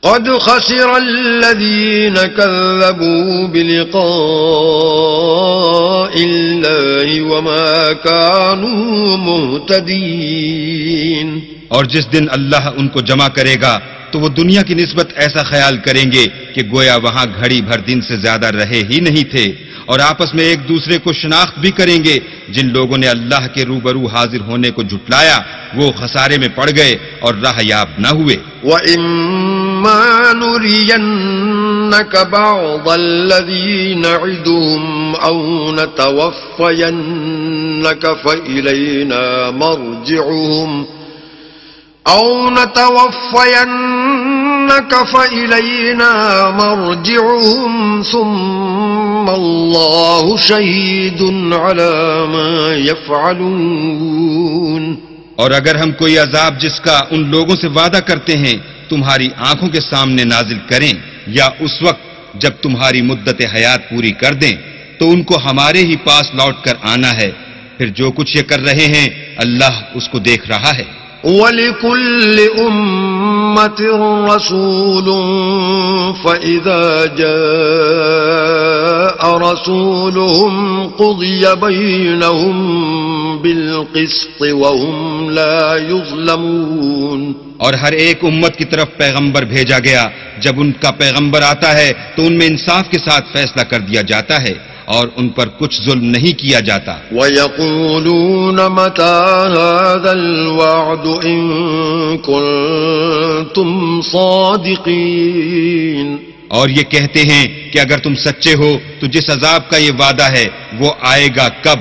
قَدْ خَسِرَ الَّذِينَ كَذَّبُوا بِلِقَاءِ اللَّهِ وَمَا كَانُوا مُهْتَدِينَ۔ اور جس دن اللہ ان کو جمع کرے گا تو وہ دنیا کی نسبت ایسا خیال کریں گے کہ گویا وہاں گھڑی بھر دن سے زیادہ رہے ہی نہیں تھے، اور آپس میں ایک دوسرے کو شناخت بھی کریں گے۔ جن لوگوں نے اللہ کے روبرو حاضر ہونے کو جھٹلایا وہ خسارے میں پڑ گئے اور راہ یاب نہ ہوئے۔ وَإِمَّا نُرِيَنَّ بعض الذي نعدهم أو نتوفينك فإلينا مرجعهم ثم الله شهيد على ما يفعلون. اور اگر ہم کوئی عذاب جس کا ان لوگوں سے وعدہ کرتے ہیں تمہاری آنکھوں کے سامنے نازل کریں یا اس وقت جب تمہاری مدت حیات پوری کر دیں تو ان کو ہمارے ہی پاس لوٹ کر آنا ہے، پھر جو کچھ یہ کر رہے ہیں اللہ اس کو دیکھ رہا ہے. وَلِكُلِّ أُمَّةٍ رَسُولٌ فَإِذَا جَاءَ رَسُولُهُمْ قُضِيَ بَيْنَهُم بِالْقِسْطِ وَهُمْ لَا يُظْلَمُونَ. اور ہر ایک امت کی طرف پیغمبر بھیجا گیا، جب ان کا پیغمبر آتا ہے تو ان میں انصاف کے ساتھ فیصلہ کر دیا جاتا ہے اور ان پر کچھ ظلم نہیں کیا جاتا. وَيَقُولُونَ مَتَى هَذَا الْوَعْدُ إِن كُنتُمْ صَادِقِينَ. اور یہ کہتے ہیں کہ اگر تم سچے ہو تو جس عذاب کا یہ وعدہ ہے وہ آئے گا کب؟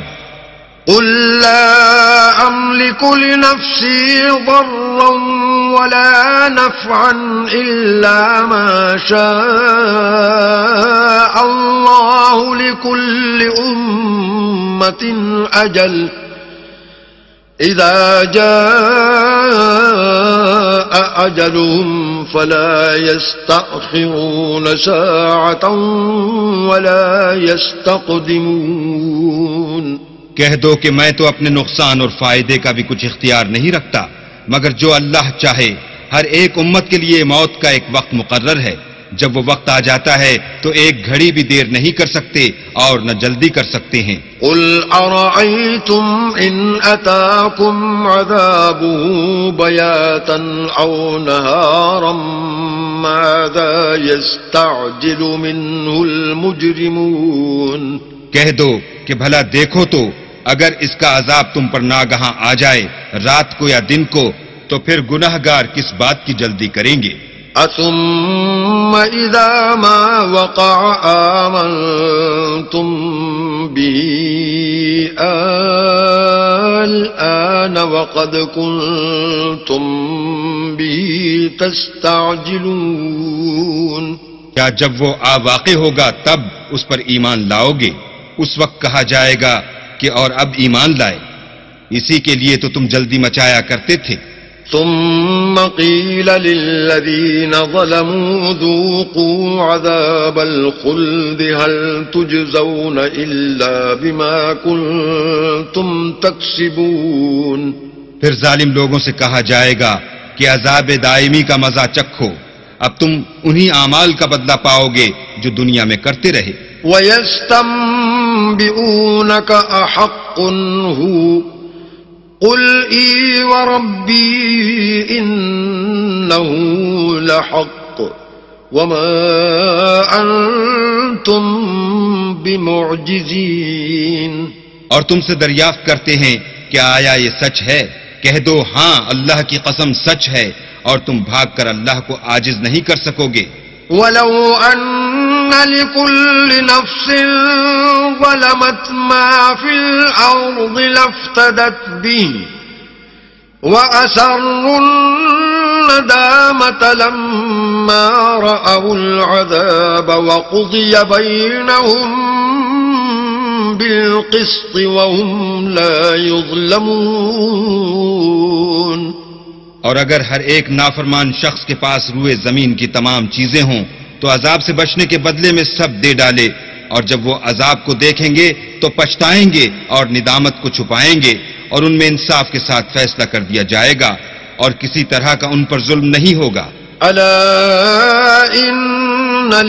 قُل لَّا أَمْلِكُ لِنَفْسِي ضَرًّا وَلَا نَفْعًا إِلَّا مَا شَاءَ اللَّهُ لِكُلِّ أُمَّةٍ أَجَلٌ إِذَا جَاءَ أَجَلُهُمْ فَلَا يَسْتَأْخِرُونَ سَاعَةً وَلَا يَسْتَقْدِمُونَ. کہہ دو کہ میں تو اپنے نقصان اور فائدے کا بھی کچھ اختیار نہیں رکھتا، مگر جو اللہ چاہے. ہر ایک امت کے لیے موت کا ایک وقت مقرر ہے، جب وہ وقت آ جاتا ہے تو ایک گھڑی بھی دیر نہیں کر سکتے اور نہ جلدی کر سکتے ہیں. قُلْ أَرَأَيْتُمْ إِنْ أَتَاكُمْ عَذَابُهُ بَيَاتًا أَوْ نَهَارًا مَاذَا يَسْتَعْجِلُ مِنْهُ الْمُجْرِمُونَ. کہہ دو کہ بھلا دیکھو تو اگر اس کا عذاب تم پر ناگہاں آ جائے رات کو یا دن کو تو پھر گناہگار کس بات کی جلدی کریں گے؟ أَثُمَّ إِذَا مَا وَقَعَ آمَنْتُمْ بِهِ الْآنَ وَقَدْ كُنْتُمْ بِهِ تَسْتَعْجِلُونَ. کیا جب وہ واقع ہوگا تب اس پر ایمان لاؤ گے؟ اس وقت کہا جائے گا کہ اور اب ایمان لائے، اسی کے لیے تو تم جلدی مچایا کرتے تھے. ثم قيل للذين ظلموا ذوقوا عذاب الخلد هل تجزون إلا بما كنتم تكسبون. پھر ظالم لوگوں سے کہا جائے گا کہ عذاب دائمی کا مزہ چکھو، اب تم انہی اعمال کا بدلہ پاؤ گے جو دنیا میں کرتے رہے. وَيَسْتَنبِئُونَكَ أَحَقٌّ هُوَ قُلْ إِي وَرَبِّي إِنَّهُ لَحَقٌّ وَمَا أَنْتُمْ بِمُعْجِزِينَ. اور تم سے دریافت کرتے ہیں کہ آیا یہ سچ ہے؟ کہہ دو ہاں اللہ کی قسم سچ ہے، اور تم بھاگ کر اللہ کو عاجز نہیں کر سکو گے. وَلَوْ أَنَّ لِكُلِّ نَفْسٍ ظَلَمَتْ مَا فِي الْأَرْضِ لَافْتَدَتْ بِهِ وَأَسَرُّوا النَّدَامَةَ لَمَّا رَأَوُا الْعَذَابَ وَقُضِيَ بَيْنَهُم بِالْقِسْطِ وَهُمْ لَا يُظْلَمُونَ. اور اگر ہر ایک نافرمان شخص کے پاس روئے زمین کی تمام چیزیں ہوں تو عذاب سے بچنے کے بدلے میں سب دے ڈالے، اور جب وہ عذاب کو دیکھیں گے تو پچھتائیں گے اور ندامت کو چھپائیں گے، اور ان میں انصاف کے ساتھ فیصلہ کر دیا جائے گا اور کسی طرح کا ان پر ظلم نہیں ہوگا. الا ان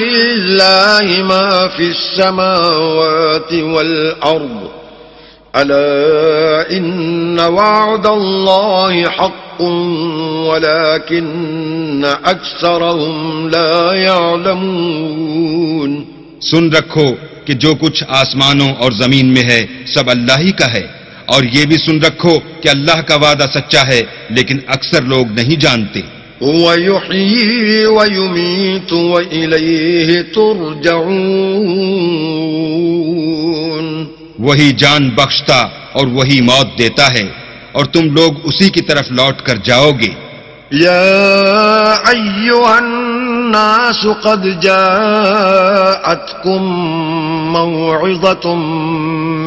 للہ ما فی السماوات والارض الا ان وعد اللہ حق ولكن اکثرهم لا يعلمون. سن رکھو کہ جو کچھ آسمانوں اور زمین میں ہے سب اللہ ہی کا ہے، اور یہ بھی سن رکھو کہ اللہ کا وعدہ سچا ہے لیکن اکثر لوگ نہیں جانتے. هو يحيي ويميت وإليه ترجعون. وہی جان بخشتا اور وہی موت دیتا ہے اور تم لوگ اسی کی طرف لوٹ کر جاؤ گے. يا أيها الناس قد جاءتكم موعظة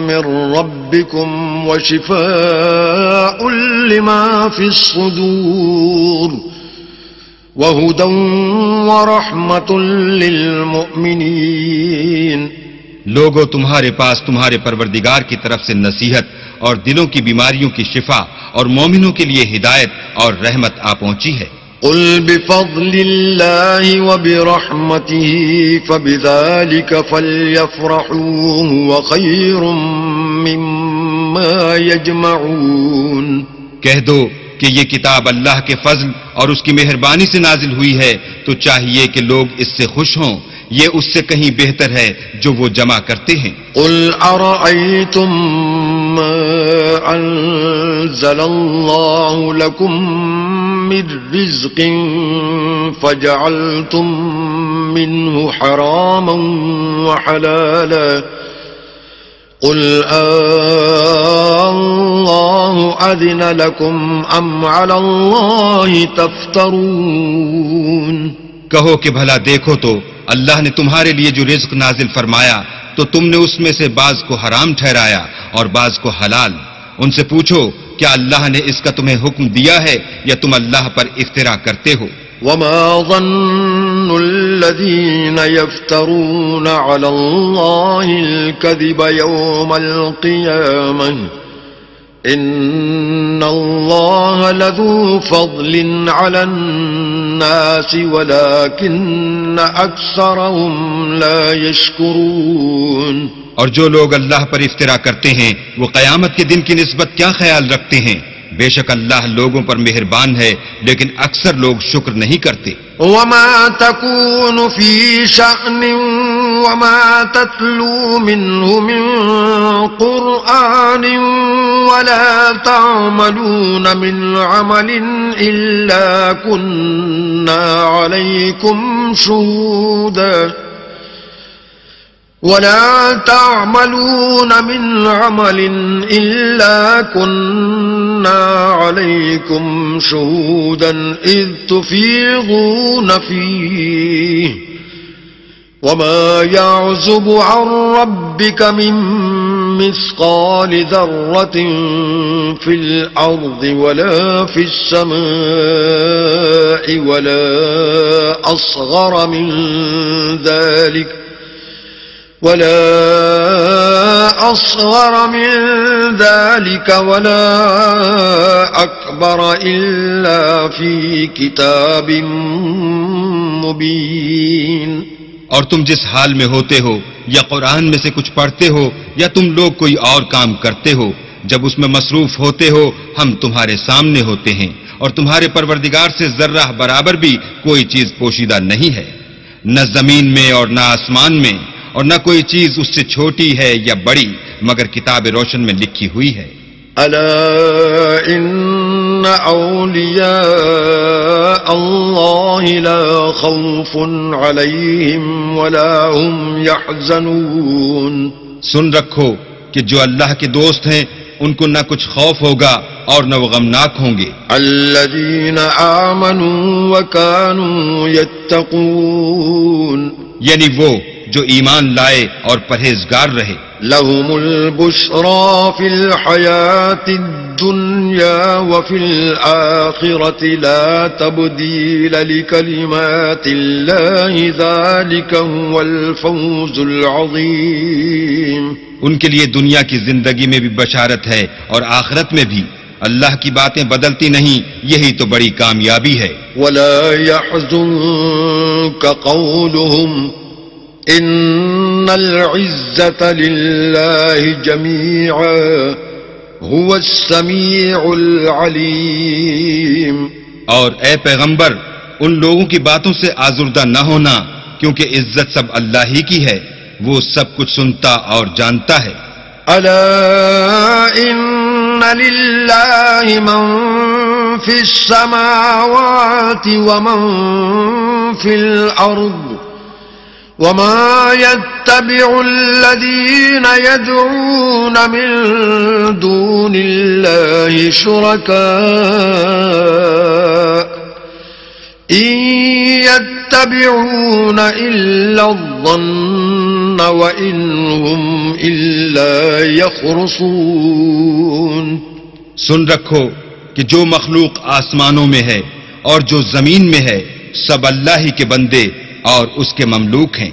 من ربكم وشفاء لما في الصدور وهدى ورحمة للمؤمنين. لوگوں تمہارے پاس تمہارے پروردگار کی طرف سے نصیحت اور دلوں کی بیماریوں کی شفا اور مومنوں کے لیے ہدایت اور رحمت آ پہنچی ہے. قل بفضل الله وبرحمته فبذلك فليفرحوا هو خير مما يجمعون. کہہ دو کہ یہ کتاب اللہ کے فضل اور اس کی مہربانی سے نازل ہوئی ہے تو چاہیے کہ لوگ اس سے خوش ہوں، یہ اس سے کہیں بہتر ہے جو وہ جمع کرتے ہیں. قل أرأيتم ما أنزل الله لكم من رزق فجعلتم منه حراما وحلالا قل الله أذن لكم أم على الله تفترون. کہو کہ بھلا دیکھو تو اللہ نے تمہارے لیے جو رزق نازل فرمایا تو تم نے اس میں سے بعض کو حرام ٹھہرایا اور بعض کو حلال. ان سے پوچھو کیا اللہ نے اس کا تمہیں حکم دیا ہے یا تم اللہ پر افترا کرتے ہو. وما ظن الذين يفترون على الله الكذب يوم القيامة إن الله لذو فضل على الناس ولكن أكثرهم لا يشكرون. اور جو لوگ اللہ پر افترا کرتے ہیں وہ قیامت کے دن کی نسبت کیا خیال رکھتے ہیں؟ بے شک اللہ لوگوں پر مہربان ہے لیکن اکثر لوگ شکر نہیں کرتے. وما تكون في شأن وما تتلو منه من قرآن ولا تعملون من عمل إلا كنا عليكم شهودا ولا تعملون من عمل إلا كنا عليكم شهودا إذ تفيضون فيه وما يعزب عن ربك من مثقال ذرة في الأرض ولا في السماء ولا أصغر من ذلك ولا أكبر إلا في كتاب مبين. اور تم جس حال میں ہوتے ہو یا قرآن میں سے کچھ پڑھتے ہو یا تم لوگ کوئی اور کام کرتے ہو، جب اس میں مصروف ہوتے ہو ہم تمہارے سامنے ہوتے ہیں اور تمہارے پروردگار سے ذرہ برابر بھی کوئی چیز پوشیدہ نہیں ہے، نہ زمین میں اور نہ آسمان میں، اور نہ کوئی چیز اس سے چھوٹی ہے یا بڑی مگر کتاب روشن میں لکھی ہوئی ہے. ألا إن أولياء الله لا خوف عليهم ولا هم يحزنون. سن رکھو کہ جو اللہ کے دوست ہیں ان کو نہ کچھ خوف ہوگا اور نہ وہ غمناک ہوں گے. الذين آمنوا وكانوا يتقون. یعنی وہ جو ایمان لائے اور پرہیزگار رہے. لهم البشرى في الحياة الدنيا وفي الآخرة لا تبديل لكلمات الله ذلك هو الفوز العظيم. ان کے لیے دنیا کی زندگی میں بھی بشارت ہے اور آخرت میں بھی. اللہ کی باتیں بدلتی نہیں، یہی تو بڑی کامیابی ہے. ولا يحزنك قولهم إن العزة لله جميعا هو السميع العليم. اور اے پیغمبر ان لوگوں کی باتوں سے آزردہ نہ ہونا کیونکہ عزت سب اللہ ہی کی ہے، وہ سب کچھ سنتا اور جانتا ہے. ألا إن لله من في السماوات ومن في الأرض وما يتبع الذين يدعون من دون الله شركاء إن يتبعون إلا الظن وإن هم إلا يخرصون. سن رکھو کہ جو مخلوق آسمانوں میں ہے اور جو زمین میں ہے سب اللہ ہی کے بندے اور اس کے مملوک ہیں،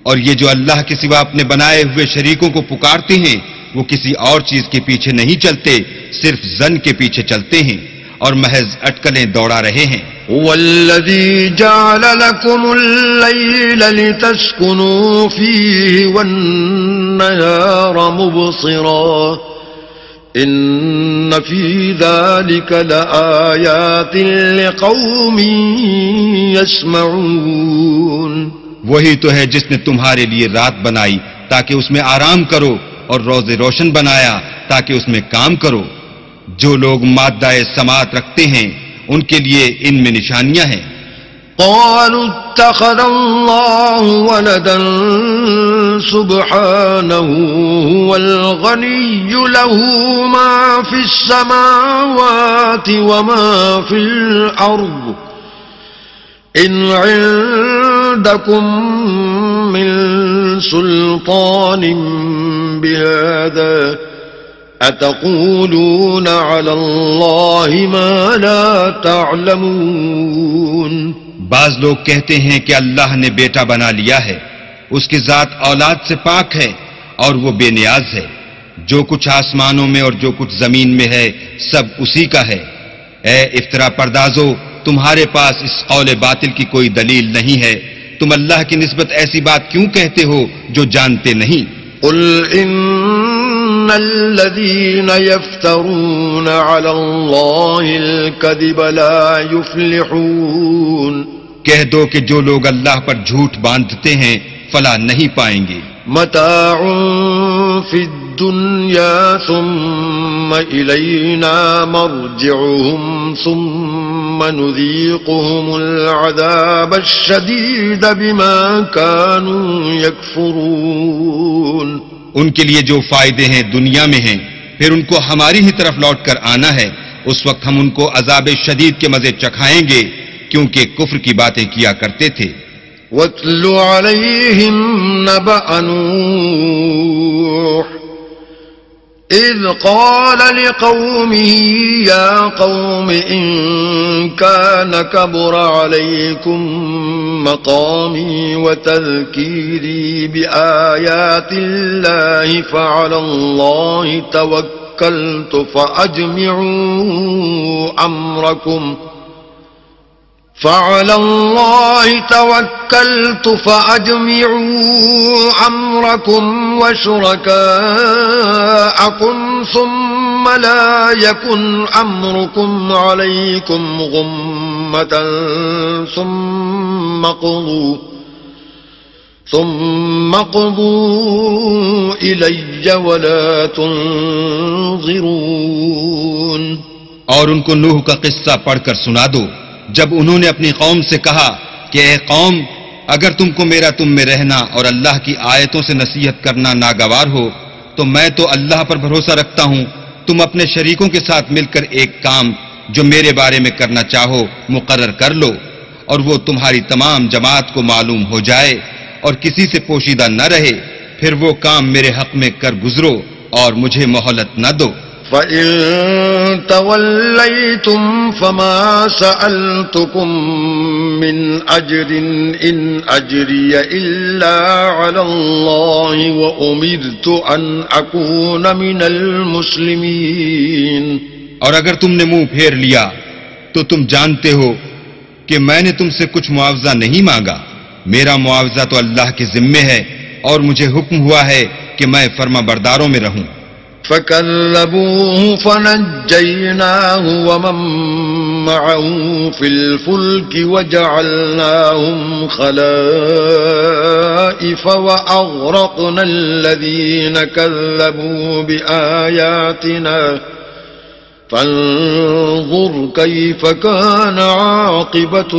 اور یہ جو اللہ کے سوا اپنے بنائے ہوئے شریکوں کو پکارتے ہیں وہ کسی اور چیز کے پیچھے نہیں چلتے، صرف ظن کے پیچھے چلتے ہیں اور محض اٹکلیں دوڑا رہے ہیں. والذی جعل لکم اللیل لتسکنوا فیہ والنہار مبصرا ان فی ذلک لآیات لقوم یسمعون. وہی تو ہے جس نے تمہارے لیے رات بنائی تاکہ اس میں آرام کرو اور روز روشن بنایا تاکہ اس میں کام کرو. جو لوگ مادہ سماعت رکھتے ہیں ان کے لیے ان میں نشانیاں ہیں. قالوا اتخذ الله ولدا سبحانه هو الغني له ما في السماوات وما في الأرض إن عندكم من سلطان بهذا أتقولون على الله ما لا تعلمون. بعض لوگ کہتے ہیں کہ اللہ نے بیٹا بنا لیا ہے، اس کی ذات اولاد سے پاک ہے اور وہ بے نیاز ہے. جو کچھ آسمانوں میں اور جو کچھ زمین میں ہے سب اسی کا ہے. اے افطرا پردازو، تمہارے پاس اس قول باطل کی کوئی دلیل نہیں ہے. تم اللہ کی نسبت ایسی بات کیوں کہتے ہو جو جانتے نہیں؟ قل ان الذين يفترون على الله الكذب لا يفلحون. کہہ دو کہ جو لوگ اللہ پر جھوٹ باندھتے ہیں فلاح نہیں پائیں گے. متاع في الدنيا ثم إلينا مرجعهم ثم نذيقهم العذاب الشديد بما كانوا يكفرون. ان کے لیے جو فائدے ہیں دنیا میں ہیں، پھر ان کو ہماری ہی طرف لوٹ کر آنا ہے. اس وقت ہم ان کو عذاب شدید کے مزے چکھائیں گے کیونکہ کفر کی باتیں کیا کرتے تھے. وَاتْلُ عَلَيْهِمْ نَبَأَ نُوحٍ إِذْ قَالَ لِقَوْمِهِ يَا قَوْمِ إِن كَانَ كَبُرَ عَلَيْكُمْ مَقَامِي وَتَذْكِيرِي بِآيَاتِ اللَّهِ فَعَلَى اللَّهِ تَوَكَّلْتُ فأجمعوا أمركم وشركاءكم ثم لا يكن أمركم عليكم غمة ثم قضوا إلي ولا تنظرون. اور ان کو نوح کا قصہ پڑھ کر سنا دو جب انہوں نے اپنی قوم سے کہا کہ اے قوم، اگر تم کو میرا تم میں رہنا اور اللہ کی آیتوں سے نصیحت کرنا ناگوار ہو تو میں تو اللہ پر بھروسہ رکھتا ہوں. تم اپنے شریکوں کے ساتھ مل کر ایک کام جو میرے بارے میں کرنا چاہو مقرر کر لو اور وہ تمہاری تمام جماعت کو معلوم ہو جائے اور کسی سے پوشیدہ نہ رہے، پھر وہ کام میرے حق میں کر گزرو اور مجھے مہلت نہ دو. فَإِن تَوَلَّيْتُمْ فَمَا سَأَلْتُكُم مِّنْ أَجْرٍ إِنْ أَجْرِيَ إِلَّا عَلَى اللَّهِ وَأُمِرْتُ أَنْ أَكُونَ مِنَ الْمُسْلِمِينَ. اور اگر تم نے منہ پھیر لیا تو تم جانتے ہو کہ میں نے تم سے کچھ معاوضہ نہیں مانگا. میرا معاوضہ تو اللہ کے ذمے ہے اور مجھے حکم ہوا ہے کہ میں فرما برداروں میں رہوں. فَكَذَّبُوهُ فَنَجَّيْنَاهُ وَمَن مَّعَهُ فِي الْفُلْكِ وَجَعَلْنَاهُمْ خَلَائِفَ وَأَغْرَقْنَا الَّذِينَ كَذَّبُوا بِآيَاتِنَا فانظر كيف كان عاقبة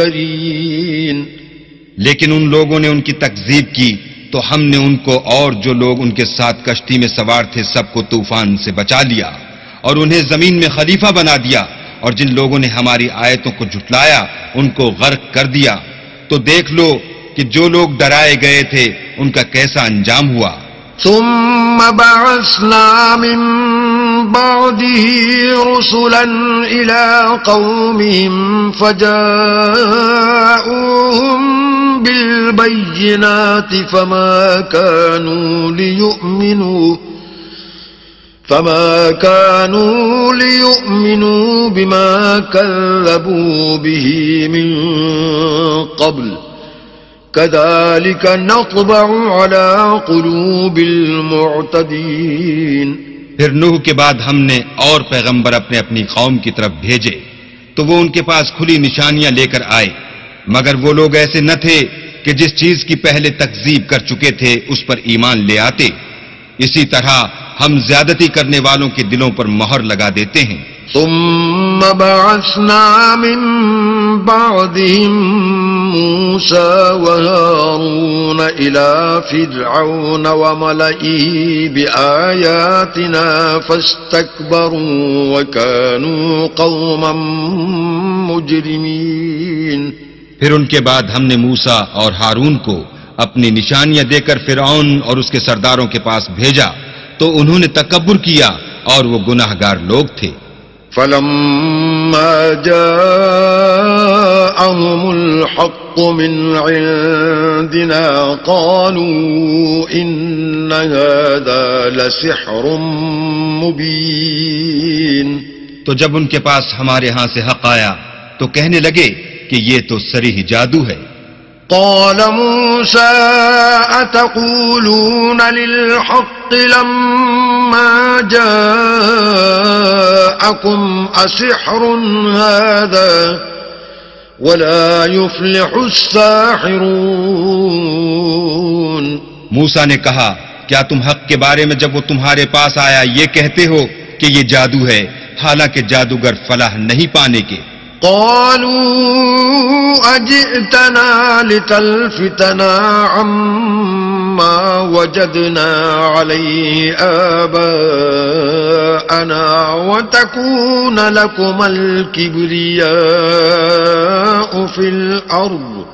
المنذرين. لیکن ان لوگوں نے ان کی تکذیب کی تو ہم نے ان کو اور جو لوگ ان کے ساتھ کشتی میں سوار تھے سب کو طوفان سے بچا لیا اور انہیں زمین میں خلیفہ بنا دیا، اور جن لوگوں نے ہماری آیتوں کو جھٹلایا ان کو غرق کر دیا. تو دیکھ لو کہ جو لوگ ڈرائے گئے تھے ان کا کیسا انجام ہوا. ثم بعثنا من بعده رسلا إلى قومهم فجاءوهم بالبينات فما كانوا ليؤمنوا بما كذبوا به من قبل كذلك نطبع على قلوب المعتدين. پھر نوح کے بعد ہم نے اور پیغمبر اپنے اپنی قوم کی طرف بھیجے تو وہ ان کے پاس کھلی نشانیاں لے کر آئے، مگر وہ لوگ ایسے نہ تھے کہ جس چیز کی پہلے تکذیب کر چکے تھے اس پر ایمان لے آتے. اسی طرح ہم زیادتی کرنے والوں کے دلوں پر مہر لگا دیتے ہیں. ثم بعثنا من بعدهم موسى وهارون إلى فرعون وملئه بآياتنا فاستكبروا وكانوا قوما مجرمين. پھر ان کے بعد ہم نے موسیٰ اور ہارون کو اپنی نشانیاں دے کر فرعون اور اس کے سرداروں کے پاس بھیجا تو انہوں نے تکبر کیا اور وہ گناہگار لوگ تھے. فلما جاءهم الحق من عندنا قالوا إن هذا لسحر مبين. تو جب ان کے پاس ہمارے ہاں سے حق آیا تو کہنے لگے کہ یہ تو صریح جادو ہے. قال موسى أتقولون للحق لما جاءكم أسحر هذا ولا يفلح الساحرون. موسیٰ نے کہا کیا تم حق کے بارے میں جب وہ تمہارے پاس آیا یہ کہتے ہو کہ یہ جادو ہے، حالانکہ جادوگر فلاح نہیں پانے کے. قالوا أجئتنا لتلفتنا عما وجدنا عليه آباءنا وتكون لكما الكبرياء في الأرض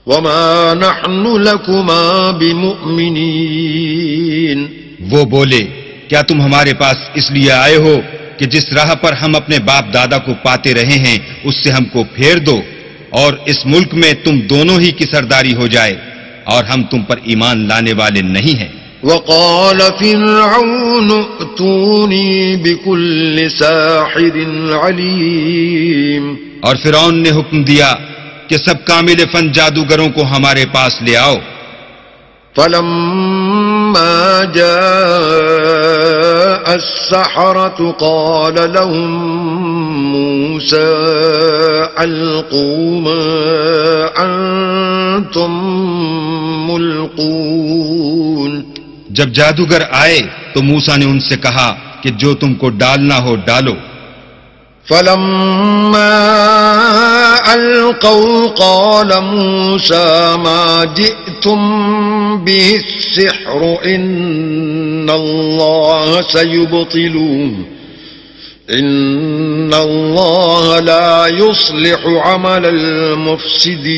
وما نحن لكما بمؤمنين. وہ بولے کیا تم ہمارے پاس اس لیے آئے ہو کہ جس راہ پر ہم اپنے باپ دادا کو پاتے رہے ہیں اس سے ہم کو پھیر دو اور اس ملک میں تم دونوں ہی کی سرداری ہو جائے، اور ہم تم پر ایمان لانے والے نہیں ہیں. وقال فرعون ائتوني بكل ساحر عليم. اور فرعون نے حکم دیا کہ سب کامل فن جادوگروں کو ہمارے پاس لے آؤ. فلما جاء السحرة قال لهم موسى ألقوا ما أنتم ملقون. جب جادوگر آئے تو موسیٰ نے ان سے کہا کہ جو تم کو ڈالنا ہو ڈالو. فلما ألقوا قال موسى ما جئتم به السحر إن الله سيبطله إن الله لا يصلح عمل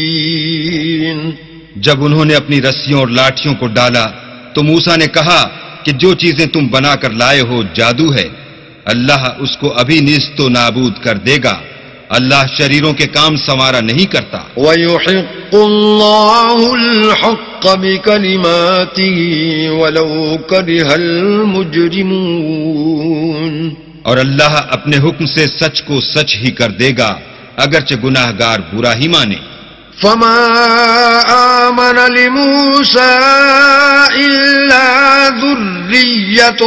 المفسدين. جب انہوں نے اپنی رسیوں اور لاٹھیوں کو ڈالا تو موسیٰ نے کہا کہ جو چیزیں تم بنا کر لائے ہو جادو ہے، اللہ اس کو ابھی نیست و نابود کر دے گا. اللہ شریروں کے کام سنوارا نہیں کرتا. وَيُحِقُّ اللَّهُ الْحَقَّ بِكَلِمَاتِهِ وَلَوْ كَرِهَ الْمُجْرِمُونَ. اور اللہ اپنے حکم سے سچ کو سچ ہی کر دے گا اگرچہ گناہ گار برا ہی مانے. فما آمن لموسى إلا ذرية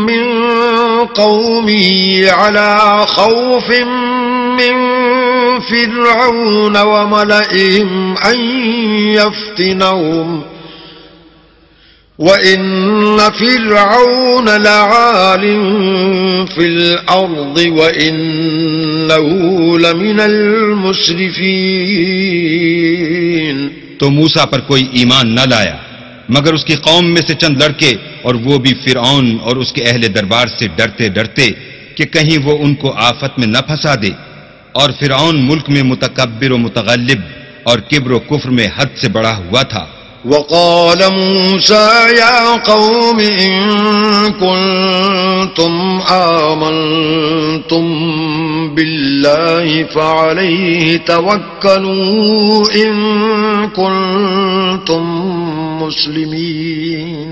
من قومه على خوف من فرعون وملئهم أن وَإِنَّ فِرْعَوْنَ لَعَالٍ فِي الْأَرْضِ وَإِنَّهُ لَمِنَ الْمُسْرِفِينَ. تو موسیٰ پر کوئی ایمان نہ لایا مگر اس کی قوم میں سے چند لڑکے، اور وہ بھی فرعون اور اس کے اہل دربار سے ڈرتے ڈرتے کہ کہیں وہ ان کو آفت میں نہ پھنسا دے. اور فرعون ملک میں متکبر و متغلب اور کبر و کفر میں حد سے بڑا ہوا تھا. وقال موسى يا قوم إن كنتم آمنتم بالله فعليه توكلوا إن كنتم مسلمين.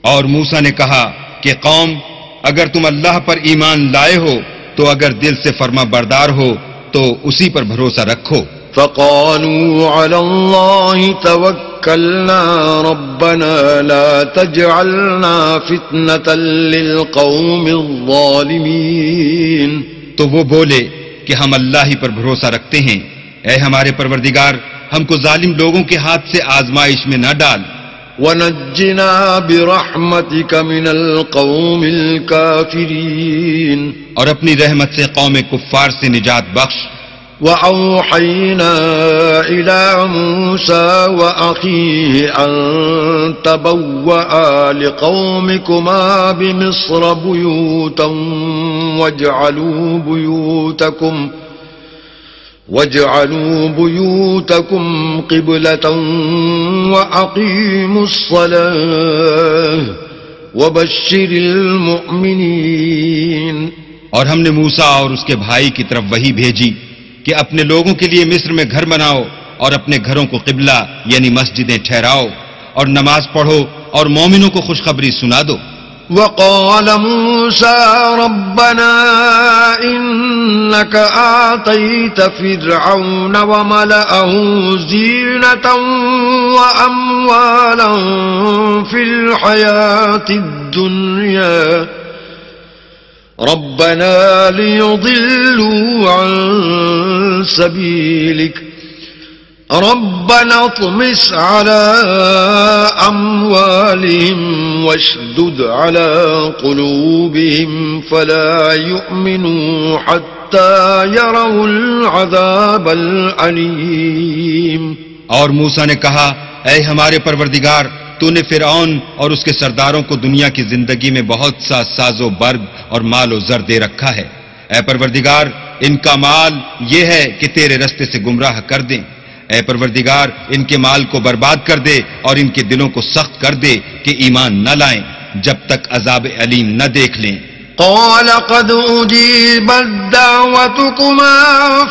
اور موسیٰ نے کہا کہ قوم اگر تم اللہ پر ایمان لائے ہو تو اگر دل سے فرما بردار ہو تو اسی پر بھروسہ رکھو. فقالوا على الله توكلنا ربنا لا تجعلنا فتنة للقوم الظالمين. تو وہ بولے کہ ہم اللہ ہی پر بھروسہ رکھتے ہیں، اے ہمارے پروردگار ہم کو ظالم لوگوں کے ہاتھ سے آزمائش میں نہ ڈال. ونجنا برحمتك من القوم الكافرين. اور اپنی رحمت سے قوم کفار سے نجات بخش. وأوحينا إلى موسى وأخيه أن تبوأ لقومكما بمصر بيوتا واجعلوا بيوتكم قبلة وأقيموا الصلاة وبشر المؤمنين. اور ہم نے موسیٰ اور اس کے بھائی کی طرف وحی بھیجی کہ اپنے لوگوں کے لیے مصر میں گھر بناؤ اور اپنے گھروں کو قبلہ یعنی مسجدیں ٹھہراؤ اور نماز پڑھو اور مومنوں کو خوشخبری سنا دو. وقال موسى ربنا إنك آتيت فرعون وملأه زينة وأموالا في الحياة الدنيا ربنا ليضلوا عن سبيلك ربنا اطمس على أموالهم واشدد على قلوبهم فلا يؤمنوا حتى يروا العذاب الأليم. اور موسیٰ نے کہا اے ہمارے پروردگار تو نے فرعون اور اس کے سرداروں کو دنیا کی زندگی میں بہت سا ساز و برگ اور مال و زر دے رکھا ہے. اے پروردگار ان کا مال یہ ہے کہ تیرے رستے سے گمراہ کر دیں. اے پروردگار ان کے مال کو برباد کر دے اور ان کے دلوں کو سخت کر دے کہ ایمان نہ لائیں جب تک عذاب علیم نہ دیکھ لیں. قال قد أجيبت دعوتكما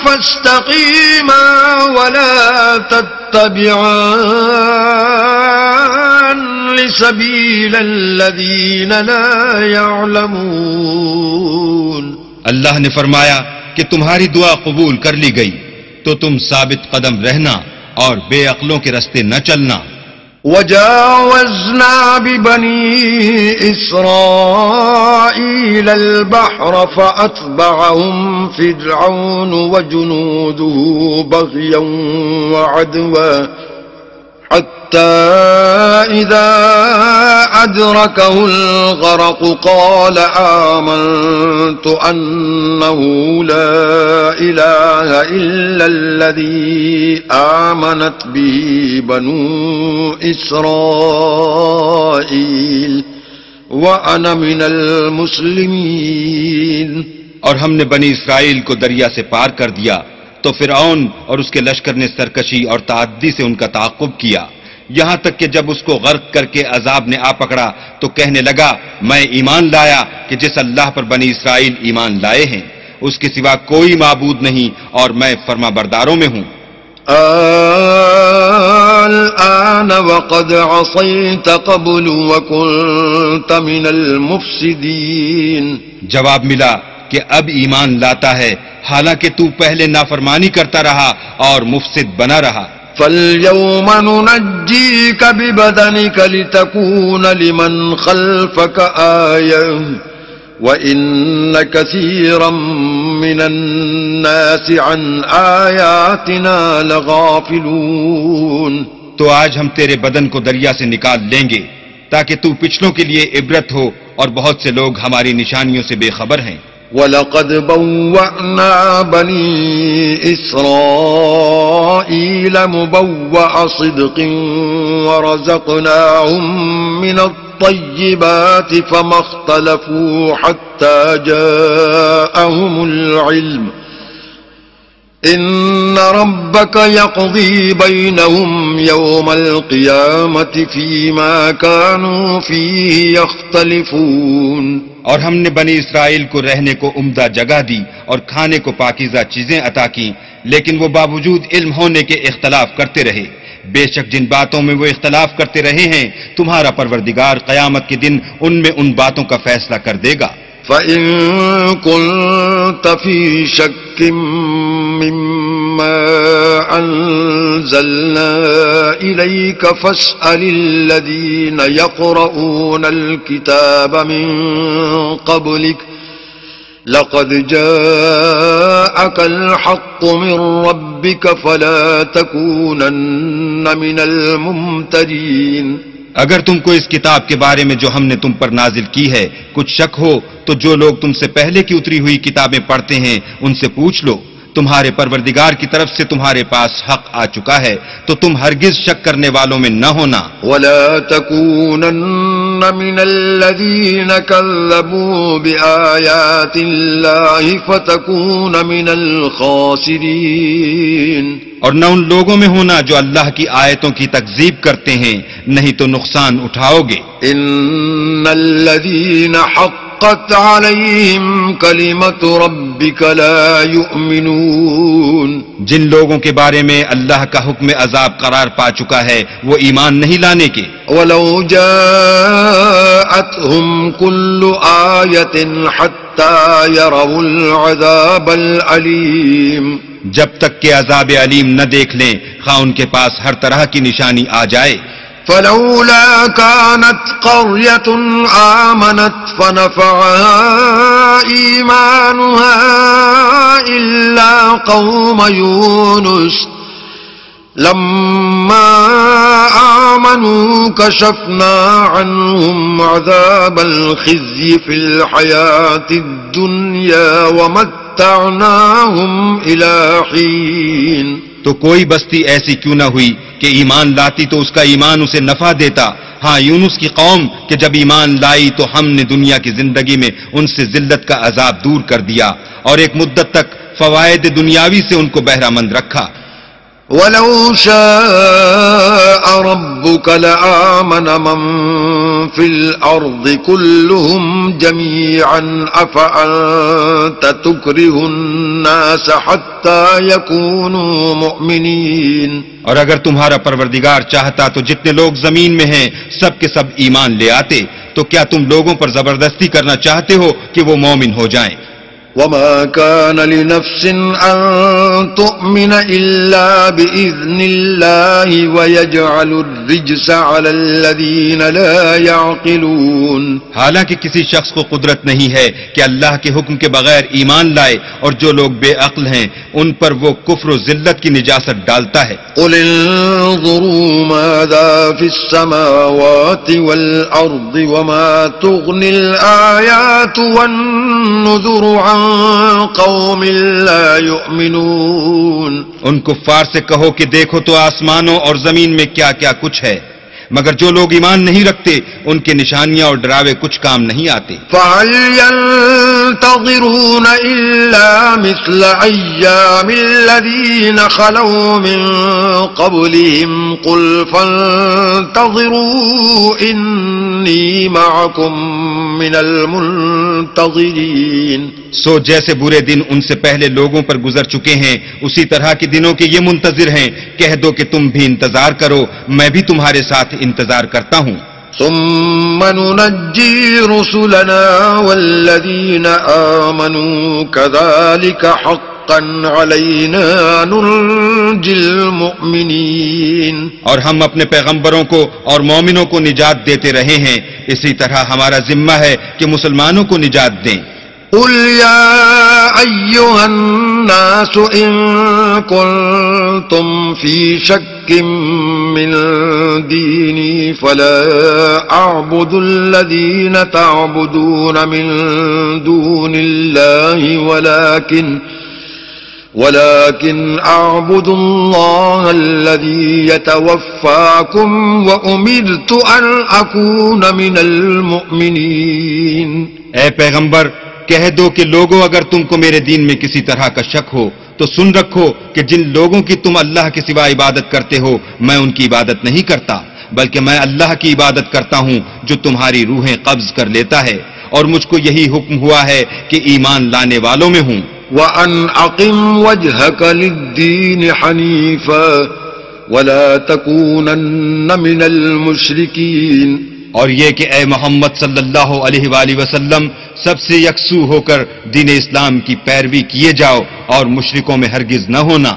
فاستقيما ولا تتبعان سبيل الذين لا يعلمون. اللہ نے فرمایا کہ تمہاری دعا قبول کر لی گئی تو تم ثابت قدم رہنا اور بے عقلوں کے رستے نہ چلنا. وجاوزنا ببني إسرائيل البحر فأتبعهم فرعون وجنوده بغيا وعدوا حتى إذا أدركه الغرق قال آمنت أنه لا إله إلا الذي آمنت به بنو إسرائيل وأنا من المسلمين. اور ہم نے بنی اسرائیل کو دریا سے پار کر دیا تو فرعون اور اس کے لشکر نے سرکشی اور تعدی سے ان کا تعاقب کیا یہاں تک کہ جب اس کو غرق کر کے عذاب نے آ پکڑا تو کہنے لگا میں ایمان لایا کہ جس اللہ پر بنی اسرائیل ایمان لائے ہیں اس کے سوا کوئی معبود نہیں اور میں فرما برداروں میں ہوں. الآن وقد عصيت قبل وكنت من المفسدين. جواب ملا کہ اب ایمان لاتا ہے حالانکہ تو پہلے نافرمانی کرتا رہا اور مفسد بنا رہا. فَالْيَوْمَ نُنَجِّيكَ بِبَدَنِكَ لِتَكُونَ لِمَنْ خَلْفَكَ آيَةً وَإِنَّ كَثِيرًا مِّنَ النَّاسِ عَنْ آيَاتِنَا لَغَافِلُونَ. تو آج ہم تیرے بدن کو دریا سے نکال لیں گے تاکہ تو پچھلوں کے لیے عبرت ہو، اور بہت سے لوگ ہماری نشانیوں سے بے خبر ہیں۔ وَلَقَدْ بَوَّأْنَا بَنِي إِسْرَائِيلَ مُبَوَّأَ صِدْقٍ وَرَزَقْنَاهُمْ مِنَ الطَّيِّبَاتِ فَمَا اخْتَلَفُوا حَتَّى جَاءَهُمُ الْعِلْمُ إِنَّ رَبَّكَ يَقْضِي بَيْنَهُمْ يَوْمَ الْقِيَامَةِ فِيمَا كَانُوا فِيهِ يَخْتَلِفُونَ۔ اور ہم نے بنی اسرائیل کو رہنے کو عمدہ جگہ دی اور کھانے کو پاکیزہ چیزیں عطا کی، لیکن وہ باوجود علم ہونے کے اختلاف کرتے رہے۔ بے شک جن باتوں میں وہ اختلاف کرتے رہے ہیں تمہارا پروردگار قیامت کے دن ان میں ان باتوں کا فیصلہ کر دے گا۔ فَإِن كُنتَ فِي شَكٍّ مِّمَّا أَنزَلْنَا إِلَيْكَ فَاسْأَلِ الَّذِينَ يَقْرَؤُونَ الْكِتَابَ مِن قَبْلِكَ لَقَدْ جَاءَكَ الْحَقُّ مِن رَّبِّكَ فَلَا تَكُونَنَّ مِنَ الْمُمْتَرِينَ۔ اگر تم کو اس کتاب کے بارے میں جو ہم نے تم پر نازل کی ہے کچھ شک ہو تو جو لوگ تم سے پہلے کی اتری ہوئی کتابیں پڑھتے ہیں ان سے پوچھ لو، تمہارے پروردگار کی طرف سے تمہارے پاس حق آ چکا ہے تو تم ہرگز شک کرنے والوں میں نہ ہونا۔ وَلَا تَكُونَنَّ مِنَ الَّذِينَ كَذَّبُوا بِآيَاتِ اللَّهِ فَتَكُونَ مِنَ الْخَاسِرِينَ۔ اور نہ ان لوگوں میں ہونا جو اللہ کی آیتوں کی تکذیب کرتے ہیں، نہیں تو نقصان اٹھاؤ گے۔ ان الذين حقت عليهم كلمة ربك لا يؤمنون۔ جن لوگوں کے بارے میں اللہ کا حکم عذاب قرار پا چکا ہے وہ ایمان نہیں لانے کے۔ ولو جاءتهم كل آية حتى يروا العذاب الأليم۔ جب تک کہ عذاب علیم نہ دیکھ لیں خواہ ان کے پاس ہر طرح کی نشانی آ جائے۔ فلولا كانت قرية آمنت فنفعها إيمانها إلا قوم يونس لما آمنوا كشفنا عنهم عذاب الخزي في الحياة الدنيا ومتعناهم إلى حين۔ تو کوئی بستی ایسی کیوں نہ ہوئی کہ ایمان لاتی تو اس کا ایمان اسے نفع دیتا۔ ہاں یونس کی قوم کہ جب ایمان لائی تو ہم نے دنیا کی زندگی میں ان سے ذلت کا عذاب دور کر دیا اور ایک مدت تک فوائد دنیاوی سے ان کو بہرہ مند رکھا۔ وَلَوْ شَاءَ رَبُّكَ لَآمَنَ مَن فِي الْأَرْضِ كُلُّهُمْ جَمِيعًا أَفَأَنْتَ تُكْرِهُ النَّاسَ حَتَّى يَكُونُوا مُؤْمِنِينَ۔ اور اگر تمہارا پروردگار چاہتا تو جتنے لوگ زمین میں ہیں سب کے سب ایمان لے آتے، تو کیا تم لوگوں پر زبردستی کرنا چاہتے ہو کہ وہ مومن ہو جائیں؟ وما كان لنفس أن تؤمن إلا بإذن الله ويجعل الرجس على الذين لا يعقلون۔ حالانکہ کسی شخص کو قدرت نہیں ہے کہ اللہ کے حکم کے بغیر ایمان لائے، اور جو لوگ بے عقل ہیں ان پر وہ کفر و ذلت کی نجاست ڈالتا ہے۔ قل انظروا ماذا في السماوات والأرض وما تغني الآيات والنذر عن قوم لا يؤمنون۔ ان کفار سے کہو کہ دیکھو تو آسمانوں اور زمین میں کیا کیا کچھ ہے، مگر جو لوگ ایمان نہیں رکھتے ان کے نشانیاں اور ڈراوے کچھ کام نہیں آتے۔ فَهَلْ يَنْتَظِرُونَ إِلَّا مِثْلَ أَيَّامِ الَّذِينَ خَلَوْا مِنْ قَبْلِهِمْ قُلْ فَانْتَظِرُوا إِنِّي مَعَكُمْ مِنَ الْمُنْتَظِرِينَ۔ سو جیسے برے دن ان سے پہلے لوگوں پر گزر چکے ہیں اسی طرح کے دنوں کے یہ منتظر ہیں، کہہ دو کہ تم بھی انتظار کرو، میں بھی تمہارے ساتھ انتظار کرتا ہوں۔ ثم ننجي رسلنا والذين آمنوا كذلك حقا علينا ننجي المؤمنين۔ اور ہم اپنے پیغمبروں کو اور مومنوں کو نجات دیتے رہے ہیں، اسی طرح ہمارا ذمہ ہے کہ مسلمانوں کو نجات دیں۔ قل يا أيها الناس إن كنتم في شك من ديني فلا أعبد الذين تعبدون من دون الله ولكن أعبد الله الذي يتوفاكم وأمرت أن أكون من المؤمنين. اے پیغمبر کہہ دو کہ لوگوں اگر تم کو میرے دین میں کسی طرح کا شک ہو تو سن رکھو کہ جن لوگوں کی تم اللہ کے سوا عبادت کرتے ہو میں ان کی عبادت نہیں کرتا بلکہ میں اللہ کی عبادت کرتا ہوں جو تمہاری روحیں قبض کر لیتا ہے اور مجھ کو یہی حکم ہوا ہے کہ ایمان لانے والوں میں ہوں. وَأَنْ أَقِمْ وَجْهَكَ لِلدِّينِ حَنِيفًا وَلَا تَكُونَنَّ مِنَ الْمُشْرِكِينَ. اور یہ کہ اے محمد صلی اللہ علیہ وآلہ وسلم سب سے یکسو ہو کر دین اسلام کی پیروی کیے جاؤ اور مشرکوں میں ہرگز نہ ہونا.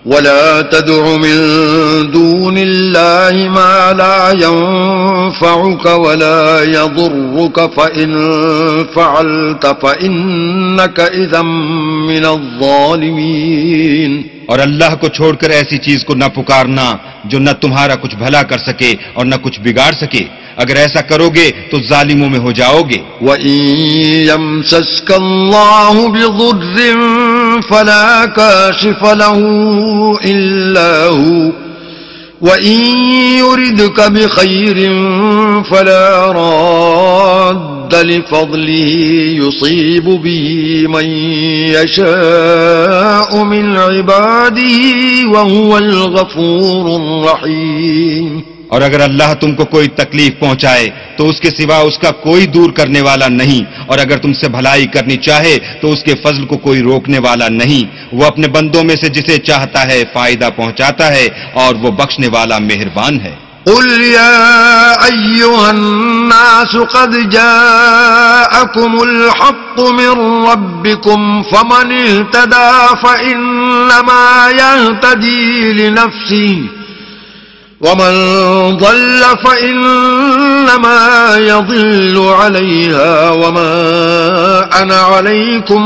ولا تدع من دون الله ما لا ينفعك ولا يضرك فإن فعلت فإنك إذا من الظالمين. اور اللہ کو چھوڑ کر ایسی چیز کو نہ پکارنا جو نہ تمہارا کچھ بھلا کر سکے اور نہ کچھ بگاڑ سکے. اگر ایسا کرو گے تو ظالموں میں ہو جاؤ گے. وَإِن يَمْسَسْكَ اللَّهُ بِضُرٍّ فَلَا كَاشِفَ لَهُ إِلَّا هُوَ وَإِن يُرِدْكَ بِخَيْرٍ فَلَا رَادَّ لِفَضْلِهِ يُصِيبُ بِهِ مَن يَشَاءُ مِنْ عِبَادِهِ وَهُوَ الْغَفُورُ الرَّحِيمُ. اور اگر اللہ تم کو کوئی تکلیف پہنچائے تو اس کے سوا اس کا کوئی دور کرنے والا نہیں، اور اگر تم سے بھلائی کرنی چاہے تو اس کے فضل کو کوئی روکنے والا نہیں. وہ اپنے بندوں میں سے جسے چاہتا ہے فائدہ پہنچاتا ہے اور وہ بخشنے والا مہربان ہے. قل يا أيها الناس قد جاءكم الحق من ربكم فمن اهتدى فإنما يهتدي لنفسه ومن ضل فإنما يضل عليها وما أنا عليكم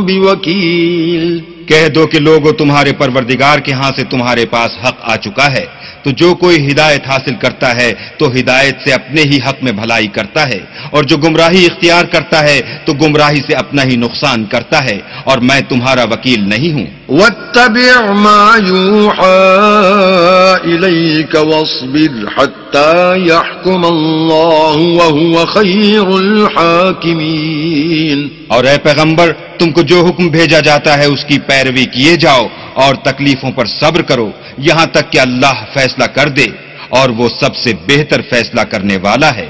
بوكيل. کہہ دو کہ لوگوں تمہارے پروردگار کے ہاں سے تمہارے پاس حق آ چکا ہے، تو جو کوئی ہدایت حاصل کرتا ہے تو ہدایت سے اپنے ہی حق میں بھلائی کرتا ہے، اور جو گمراہی اختیار کرتا ہے تو گمراہی سے اپنا ہی نقصان کرتا ہے، اور میں تمہارا وکیل نہیں ہوں. واتبع ما يوحى إليك واصبر حتى يحكم الله وهو خير الحاكمين. اور اے پیغمبر تم کو جو حکم بھیجا جاتا ہے اس کی پیروی کیے جاؤ اور تکلیفوں پر صبر کرو یہاں تک کہ اللہ فیصلہ کر دے، اور وہ سب سے بہتر فیصلہ کرنے والا ہے.